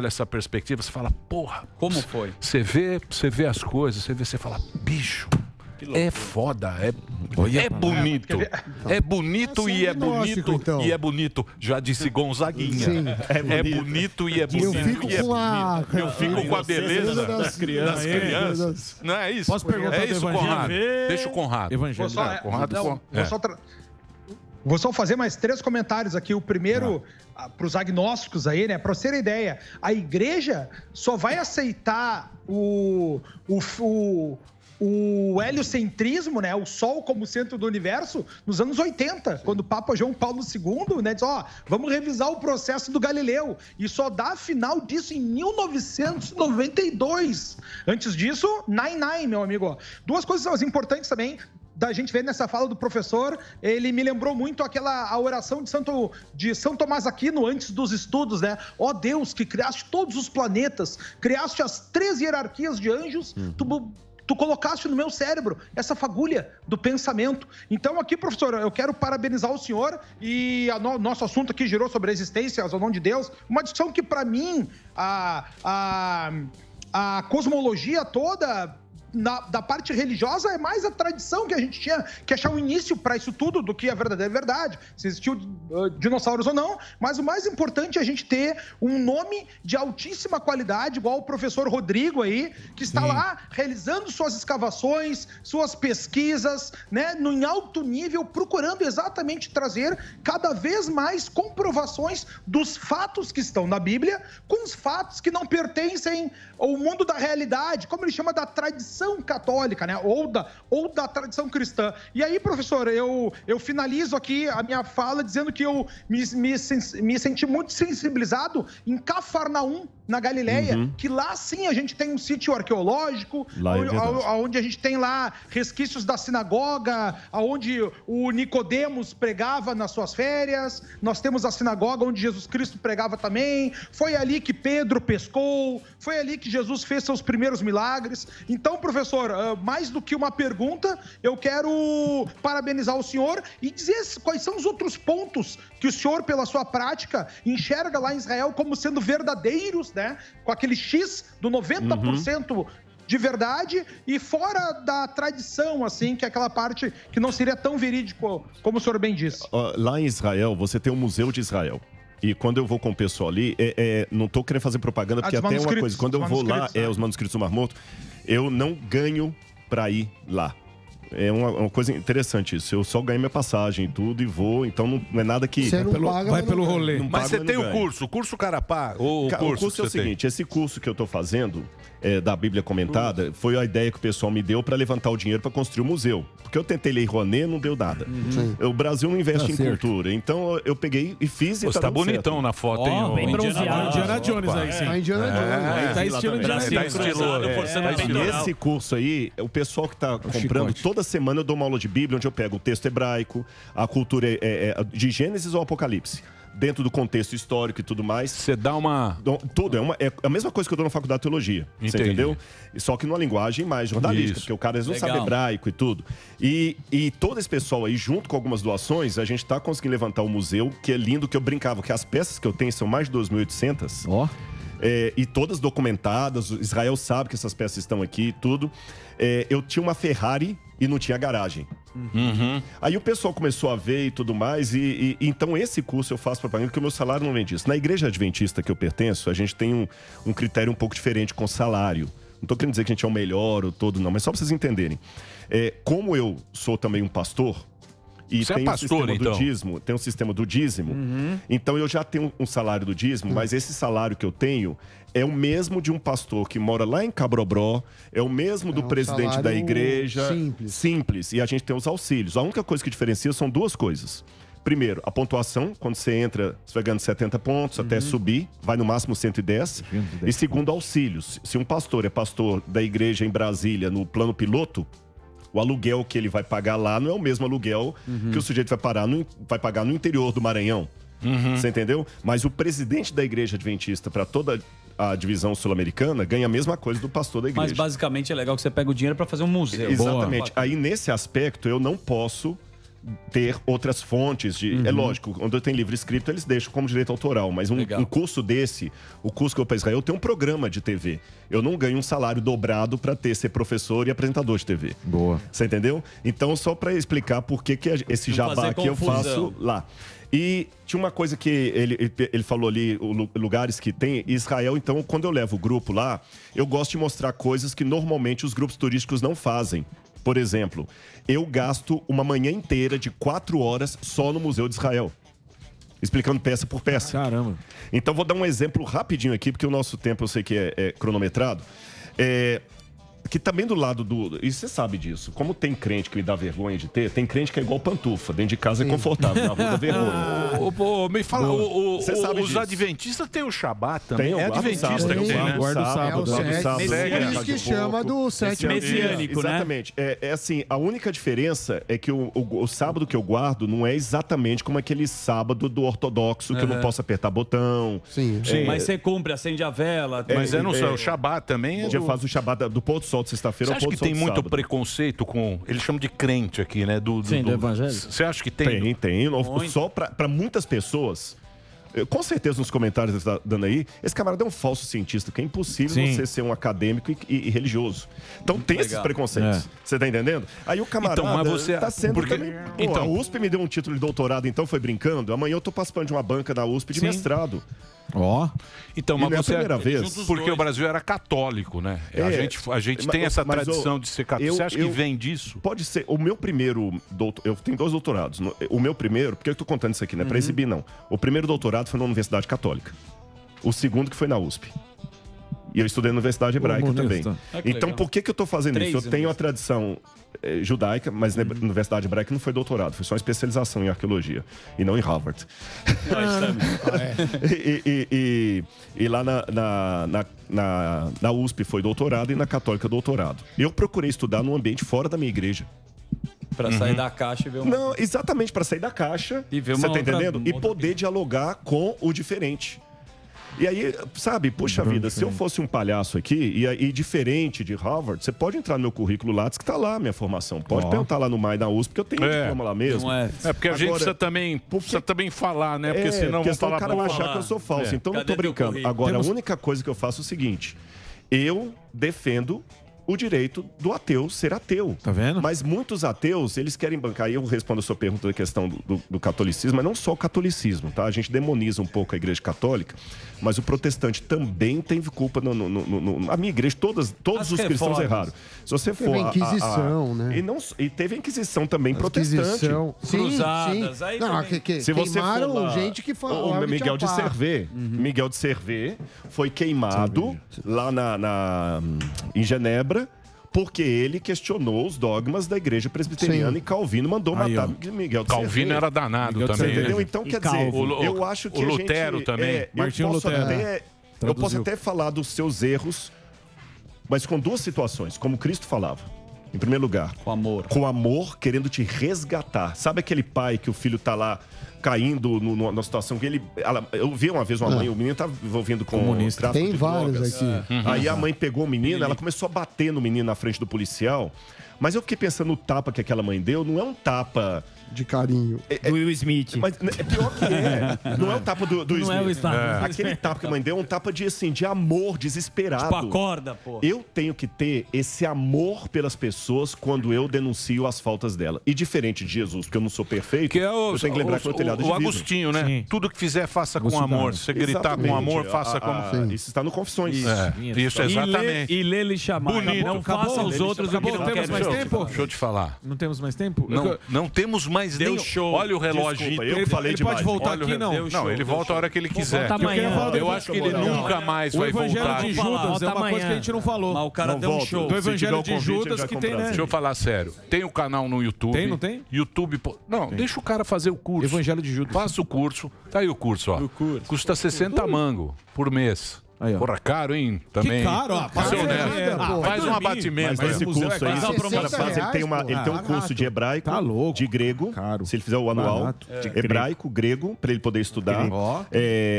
essa perspectiva, você fala, porra. Como foi? Você vê as coisas, você fala, bicho. É foda, é bonito. É bonito e é bonito então. e é bonito. Já disse Gonzaguinha. Sim. É bonito e é bonito. Eu fico com a beleza das crianças. Não é isso? Posso perguntar é isso, Conrado? Deixa o Conrado. Vou só fazer mais 3 comentários aqui. O primeiro, para os agnósticos aí, né? Para você ter ideia, a igreja só vai aceitar o heliocentrismo, né, o Sol como centro do universo, nos anos 80, quando o Papa João Paulo II, né, disse, vamos revisar o processo do Galileu, e só dá final disso em 1992. Antes disso, 99, meu amigo. 2 coisas importantes também da gente ver nessa fala do professor, ele me lembrou muito a oração de São Tomás Aquino antes dos estudos, né? Ó Deus, que criaste todos os planetas, criaste as 3 hierarquias de anjos, tu colocaste no meu cérebro essa fagulha do pensamento. Então aqui, professor, eu quero parabenizar o senhor e nosso assunto aqui girou sobre a existência, ao nome de Deus, uma discussão que para mim a cosmologia toda da parte religiosa é mais a tradição que a gente tinha que achar um início para isso tudo do que a verdadeira verdade, se existiu dinossauros ou não, mas o mais importante é a gente ter um nome de altíssima qualidade, igual o professor Rodrigo aí, que está lá realizando suas escavações, suas pesquisas, né, em alto nível, procurando exatamente trazer cada vez mais comprovações dos fatos que estão na Bíblia com os fatos que não pertencem ao mundo da realidade, como ele chama da tradição católica, né? Ou da tradição cristã. E aí, professor, eu finalizo aqui a minha fala dizendo que eu me senti muito sensibilizado em Cafarnaum, na Galileia, que lá sim a gente tem um sítio arqueológico, onde a gente tem lá resquícios da sinagoga, onde o Nicodemos pregava nas suas férias, nós temos a sinagoga onde Jesus Cristo pregava também, foi ali que Pedro pescou, foi ali que Jesus fez seus primeiros milagres. Então, professor, mais do que uma pergunta, eu quero parabenizar o senhor e dizer quais são os outros pontos que o senhor, pela sua prática, enxerga lá em Israel como sendo verdadeiros, né? Com aquele X do 90% de verdade e fora da tradição, assim, que é aquela parte que não seria tão verídico, como o senhor bem disse. Lá em Israel, você tem o Museu de Israel. E quando eu vou com o pessoal ali, não estou querendo fazer propaganda, porque até uma coisa, quando eu vou lá, os manuscritos do Mar Morto, eu não ganho para ir lá. É uma coisa interessante isso. Eu só ganho minha passagem e tudo e vou, então não é nada que... Você não paga, vai pelo rolê. Mas você tem o ganho. curso Carapá? O curso é o seguinte, esse curso que eu tô fazendo, da Bíblia Comentada, foi a ideia que o pessoal me deu para levantar o dinheiro para construir o museu. Porque eu tentei ler Rouanet, não deu nada. O Brasil não investe em cultura. Então eu peguei e fiz e tá dando bonitão certo. na foto, hein? Bem bronzeado. Indiana Jones aí, sim. Tá Indiana Jones. Tá estilo Indiana Jones. Esse curso aí, o pessoal que tá comprando, toda semana eu dou uma aula de Bíblia, onde eu pego o texto hebraico, a cultura de Gênesis ou Apocalipse. Dentro do contexto histórico e tudo mais. Você dá uma... Tudo, é a mesma coisa que eu dou na faculdade de teologia. Você entendeu? Só que numa linguagem mais jornalística, porque o cara não sabe hebraico e tudo. E todo esse pessoal aí, junto com algumas doações, a gente tá conseguindo levantar um museu, que é lindo, que eu brincava, que as peças que eu tenho são mais de 2.800. E todas documentadas, Israel sabe que essas peças estão aqui e tudo. Eu tinha uma Ferrari e não tinha garagem. Aí o pessoal começou a ver e tudo mais, e então esse curso eu faço propaganda porque o meu salário não vem disso. Na igreja adventista que eu pertenço, a gente tem um critério um pouco diferente com salário. Não tô querendo dizer que a gente é o melhor ou todo, não, mas só pra vocês entenderem. Como eu sou também um pastor, e você tem é pastor, do dízimo, tem um sistema do dízimo, então eu já tenho um salário do dízimo, mas esse salário que eu tenho é o mesmo de um pastor que mora lá em Cabrobró, é o mesmo do presidente da igreja. Simples. E a gente tem os auxílios. A única coisa que diferencia são duas coisas. Primeiro, a pontuação. Quando você entra, você vai ganhando 70 pontos até subir, vai no máximo 110. E segundo, auxílios. Se um pastor é pastor da igreja em Brasília, no plano piloto, o aluguel que ele vai pagar lá não é o mesmo aluguel que o sujeito vai pagar no interior do Maranhão. Você entendeu? Mas o presidente da igreja adventista para toda a divisão sul-americana ganha a mesma coisa do pastor da igreja. Mas basicamente é legal que você pega o dinheiro para fazer um museu. Exatamente. Aí nesse aspecto eu não posso ter outras fontes de... É lógico, quando eu tenho livro escrito, eles deixam como direito autoral, mas um curso desse, o curso que eu para Israel, tem um programa de TV. Eu não ganho um salário dobrado para ser professor e apresentador de TV. Boa. Você entendeu? Então, só para explicar por que esse jabá aqui eu faço lá. E tinha uma coisa que ele falou ali, lugares que tem Israel. Então, quando eu levo o grupo lá, eu gosto de mostrar coisas que normalmente os grupos turísticos não fazem. Por exemplo, eu gasto uma manhã inteira de 4 horas só no Museu de Israel, explicando peça por peça. Caramba. Então, vou dar um exemplo rapidinho aqui, porque o nosso tempo eu sei que é cronometrado. Que também do lado do... E você sabe disso. Como tem crente que me dá vergonha de ter, tem crente que é igual pantufa. Dentro de casa é confortável, na rua dá vergonha. Me fala, os disso. adventistas têm o Shabat também. Tem, é adventista que tem, né? Guarda o sábado. É isso que chama do sétimo messiânico, né? Exatamente. É assim, a única diferença é que o sábado que eu guardo não é exatamente como aquele sábado do ortodoxo, que eu não posso apertar botão. Sim. Mas você cumpre, acende a vela. Mas o Shabat também. Já faz o Shabat do pôr do sol de sexta-feira ao Você pôr acha do que sol tem de muito sábado. preconceito com... Eles chamam de crente aqui, né? Do evangelho? Você acha que tem? Tem. Só para muitas pessoas, Com certeza nos comentários que você tá dando aí, esse camarada é um falso cientista, que é impossível Sim. você ser um acadêmico e religioso. Então tem esses preconceitos. Você tá entendendo? Aí o camarada Então, mas você- tá sendo porque- também... Pô, então- a USP me deu um título de doutorado, então foi brincando. Amanhã eu tô participando de uma banca da USP de Sim. mestrado. Ó. Então, E mas não é a você primeira vez. Porque o Brasil era católico, né? A gente tem essa tradição de ser católico. Você acha que vem disso? Pode ser. O meu primeiro doutorado... Eu tenho 2 doutorados. O meu primeiro... Porque eu tô contando isso aqui, não é pra exibir, não. O primeiro doutorado foi na Universidade Católica. O segundo que foi na USP. E eu estudei na Universidade Hebraica Comunista. também. Ah, que Então, legal. por que eu tô fazendo Três isso? Eu tenho a tradição judaica, mas na Universidade Hebraica não foi doutorado. Foi só uma especialização em arqueologia. E não em Harvard. E lá na USP foi doutorado e na Católica doutorado. Eu procurei estudar num ambiente fora da minha igreja. Pra sair da caixa e ver Não, exatamente, para sair da caixa. E ver você uma tá outra- entendendo? uma E outra poder dialogar com o diferente. E aí, sabe, puxa vida, se eu fosse um palhaço aqui e diferente de Harvard, você pode entrar no meu currículo Lattes que tá lá a minha formação. Pode perguntar lá no MAI da USP, porque eu tenho diploma lá mesmo. Porque a gente precisa também falar, né? Porque senão vão questão falar... do cara vai achar que eu sou falso. Então não tô brincando. Agora, a única coisa que eu faço é o seguinte: eu defendo o direito do ateu ser ateu. Tá vendo? Mas muitos ateus, eles querem bancar. E eu respondo a sua pergunta da questão do catolicismo, mas não só o catolicismo, tá? A gente demoniza um pouco a igreja católica, mas o protestante também tem culpa a minha igreja, todos os cristãos erraram. Se você for... Teve a Inquisição, né? E teve a Inquisição também protestante. Inquisição. Sim, Cruzadas, sim. aí Não, também. Se você queimaram for lá, gente que falava o Miguel de Tchapá. Servet. Miguel de Servet foi queimado lá em Genebra porque ele questionou os dogmas da igreja presbiteriana. Sim. E Calvino mandou Aí, matar ó. Miguel de Calvino Servet. era danado Miguel de também, Servet, né? entendeu? Então, E quer dizer, Calvo. eu acho que O Lutero também. Martinho Lutero. Eu posso até falar dos seus erros, mas com 2 situações, como Cristo falava. Em primeiro lugar, com amor. Com amor, querendo te resgatar. Sabe aquele pai que o filho tá lá caindo numa situação que eu vi uma vez uma mãe, o menino tava envolvido com tráfico Tem de vários drogas. aqui. Aí a mãe pegou o menino, ela começou a bater no menino na frente do policial. Mas eu fiquei pensando no tapa que aquela mãe deu, não é um tapa... De carinho. Do Will Smith. Mas é pior que é. Não é o tapa do Não Smith. é o Smith. Aquele tapa que a mãe deu é um tapa de amor, desesperado. Tipo, acorda, pô. Eu tenho que ter esse amor pelas pessoas quando eu denuncio as faltas dela. E diferente de Jesus, porque eu não sou perfeito, Que é eu tenho que lembrar que meu telhado é de o vidro. Agostinho, né? Sim. Tudo que fizer, faça com Agostinho amor. Carlos. Se você gritar com amor, faça como... Isso está no Confissões. Isso, exatamente. E lê ele chamar. Bonito. Não faça os outros o que não Temos querem. mais tempo? Deixa eu te falar. Não temos mais tempo? Não temos mais Deu nem... show. Olha o relógio. Desculpa, eu Ele, falei ele demais. pode voltar Olha o aqui, não? Não, show, ele deu volta show. a hora que ele quiser. voltar amanhã. Eu acho que ele nunca mais O vai Evangelho voltar. de Vamos falar. Judas é uma Volta coisa que a gente não falou. Mas o cara Não deu um volta. show. Do Se Evangelho tiver o de convite, Judas ele que vai tem, comprar. né? Deixa eu falar sério. Tem o canal no YouTube. Tem, não tem? YouTube. Não, deixa o cara fazer o curso. Evangelho de Judas. Faça o curso. Tá aí o curso, ó. Custa 60 mango por mês. Aí, ó. Porra, caro, hein? Também. Que caro, ó. Pra ser honesto. pô. Faz um dormir. abatimento. Mas nesse museu curso é aí, caro. o cara faz, ele tem um Barato. curso de hebraico, Tá louco. de grego, Caro. se ele fizer o anual, Barato. de hebraico, grego, para ele poder estudar, Ó.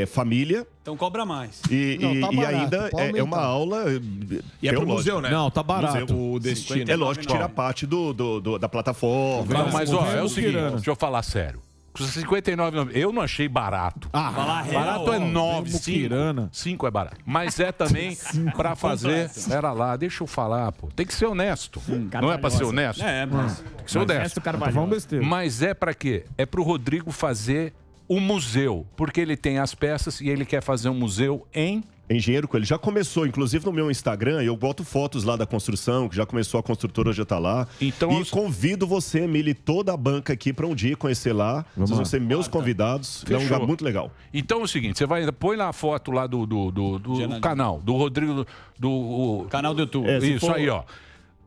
família, Então cobra mais. e Não, tá e barato, ainda pode é uma aumentar. aula E é pro museu, né? Não, tá barato Museu. o destino. É lógico que tira parte da plataforma. Não, mas ó, é o seguinte, Muquirana. deixa eu falar sério. Custa 59,90. Eu não achei barato. Falar real, Barato é ó. 9, Muquirana. 5 é barato. Mas é também pra fazer... Pera lá, deixa eu falar, pô. Tem que ser honesto. Não é pra ser honesto? É, mas... Tem que ser honesto. Tá falando besteira. Mas é pra quê? É pro Rodrigo fazer o museu. Porque ele tem as peças e ele quer fazer um museu em... Engenheiro Coelho. Já começou, inclusive no meu Instagram, eu boto fotos lá da construção, que já começou, a construtora já tá lá. Então, e convido você, Emílio, e toda a banca aqui para um dia conhecer lá. Vocês vão ser meus convidados. É um Fechou. lugar muito legal. Então é o seguinte, você vai... Põe lá a foto lá do canal, do Rodrigo... Canal do YouTube. Isso aí, ó.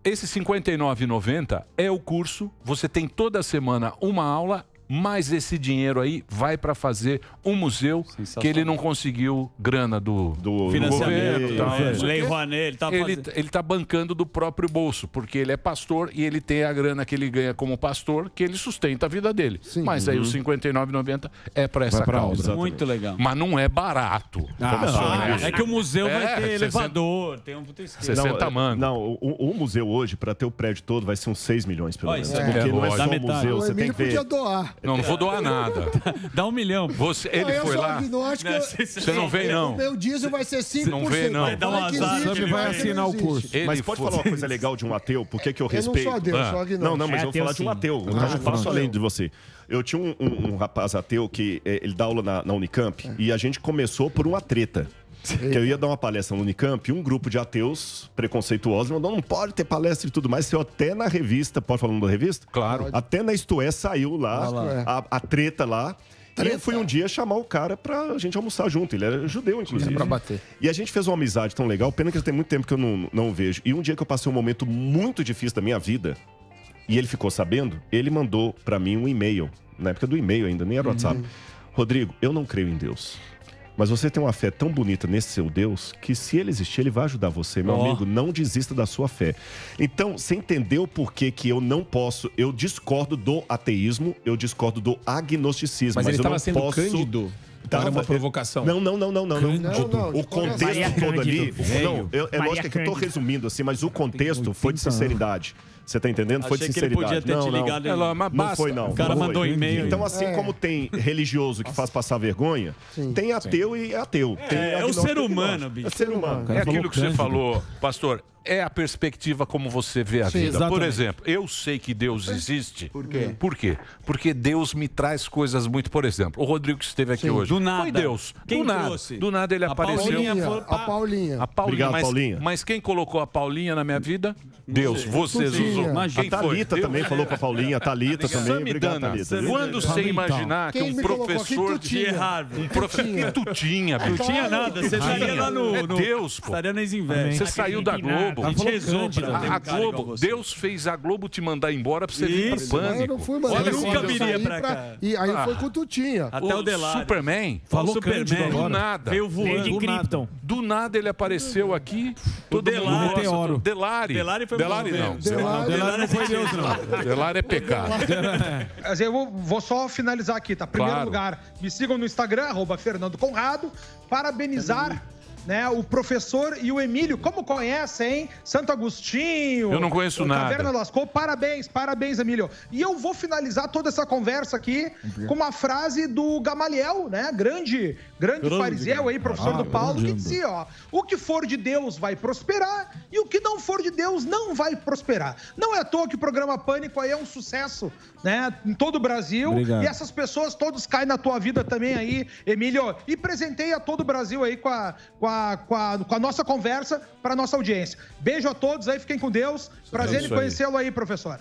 Esse R$ 59,90 é o curso. Você tem toda semana uma aula, mas esse dinheiro aí vai para fazer um museu que ele não conseguiu grana do Financiamento, governo. Tal, não sei o Lei quê. Rouanet, ele tá fazendo... Ele tá bancando do próprio bolso, porque ele é pastor e ele tem a grana que ele ganha como pastor, que ele sustenta a vida dele. Mas aí os R$ 59,90 é para essa causa. Muito legal. Mas não é barato. É que o museu vai ter 60 elevador, tem um puta esquema. 60 mangos. Não, o museu hoje, para ter o prédio todo, vai ser uns 6 milhões, pelo Ó, menos. isso é Porque não é lógico. só Da o museu, O você tem Emílio que ver. podia doar. Não vou doar nada. Dá 1 milhão. Ele eu foi sou lá. agnóstico. Você não vem, não. O meu diesel vai ser 5%. Não vem, não. Vai dar um azar. Você vai assinar o curso. Mas pode falar uma coisa legal de um ateu? Por que eu respeito? Eu não sou ateu, sou agnóstico. Não, mas eu vou falar de um ateu. Eu passo além de você. Eu tinha um rapaz ateu que ele dá aula na Unicamp e a gente começou por uma treta. Que eu ia dar uma palestra no Unicamp e um grupo de ateus preconceituosos mandou, não pode ter palestra e tudo mais. Saiu até na revista, pode falar o nome da revista? Claro. Até na Isto É saiu lá, a treta lá. E eu fui um dia chamar o cara pra gente almoçar junto. Ele era judeu, inclusive. Pra bater. E a gente fez uma amizade tão legal. Pena que tem muito tempo que eu não vejo. E um dia que eu passei um momento muito difícil da minha vida, e ele ficou sabendo, ele mandou pra mim um e-mail. Na época do e-mail ainda, nem era WhatsApp. Rodrigo, eu não creio em Deus. Mas você tem uma fé tão bonita nesse seu Deus que se ele existir, ele vai ajudar você. Meu amigo, não desista da sua fé. Então, você entendeu por que eu não posso... Eu discordo do ateísmo, eu discordo do agnosticismo. Mas ele eu estava não sendo posso... cândido. Era uma provocação. Não. O contexto todo ali... É lógico que eu tô resumindo assim, mas o contexto foi de sinceridade. Você tá entendendo? Foi de sinceridade. Achei que ele podia ter te ligado. Não foi, não. O cara mandou e-mail. Então, assim como tem religioso que faz passar vergonha, tem ateu e ateu. É o ser humano, bicho. É ser humano. É aquilo que você falou, pastor. É a perspectiva como você vê a vida. Por exemplo, eu sei que Deus existe. Por quê? Por quê? Porque Deus me traz coisas muito... Por exemplo, o Rodrigo que esteve aqui hoje. Do nada. Foi Deus. Quem do nada. trouxe? Do nada ele apareceu. A Paulinha. Obrigado, mas, Paulinha. Mas quem colocou a Paulinha na minha vida? Deus. Você, Zuzu. A Thalita também falou com a Paulinha. A Thalita também. Obrigado, Thalita. Quando você imaginar que um professor de Harvard... Que tu tinha, bicho. Não tinha nada. Você estaria lá no... É Deus, pô. Estaria nas invejas. Você saiu da Globo. A gente resolve. A Globo, Deus fez a Globo te mandar embora pra você vir pro Pânico. Eu não fui mandar. Olha, Eu nunca viria pra cá. E aí foi com o Tutinha. Até o Delari. Superman. Falou Superman. Do nada. Veio voando. Do nada ele apareceu aqui. O Delari. Meteoro. Delari. Delari foi Delari não. Delari não foi Deus, não. Delari é pecado. Mas eu vou só finalizar aqui, tá? Primeiro lugar, me sigam no Instagram, @FernandoConrado. Parabenizar... Né, o professor e o Emílio, como conhecem, hein? Santo Agostinho. Eu não conheço nada. Caverna Lascou, parabéns, Emílio. E eu vou finalizar toda essa conversa aqui com uma frase do Gamaliel, né? Grande fariseu aí, professor do Paulo, que dizia, ó, o que for de Deus vai prosperar e o que não for de Deus não vai prosperar. Não é à toa que o programa Pânico aí é um sucesso, né? Em todo o Brasil. Obrigado. E essas pessoas todos caem na tua vida também aí, Emílio. E presenteia todo o Brasil aí com a nossa conversa para nossa audiência. Beijo a todos aí, fiquem com Deus. Prazer em conhecê-lo aí, professor.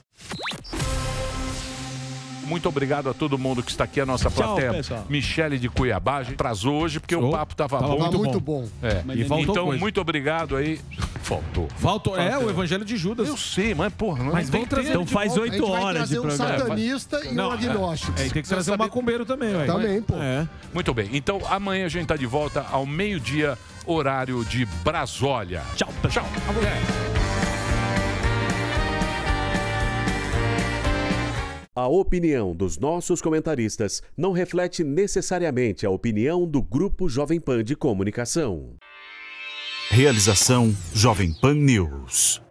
Muito obrigado a todo mundo que está aqui, a nossa plateia. Pessoal. Michele de Cuiabá. A gente atrasou hoje porque o papo estava bom. Muito bom. É. E faltou então, coisa. muito obrigado aí. Faltou. O Evangelho de Judas. Eu sei, mas porra, não Mas tem vamos trazer. Então faz 8 horas de um programa. satanista e um agnóstico. Tem que trazer um macumbeiro também, velho. Também, pô. Muito bem. Então, amanhã a gente está de volta ao meio-dia, horário de Brasólia. Tchau. A opinião dos nossos comentaristas não reflete necessariamente a opinião do Grupo Jovem Pan de Comunicação. Realização Jovem Pan News.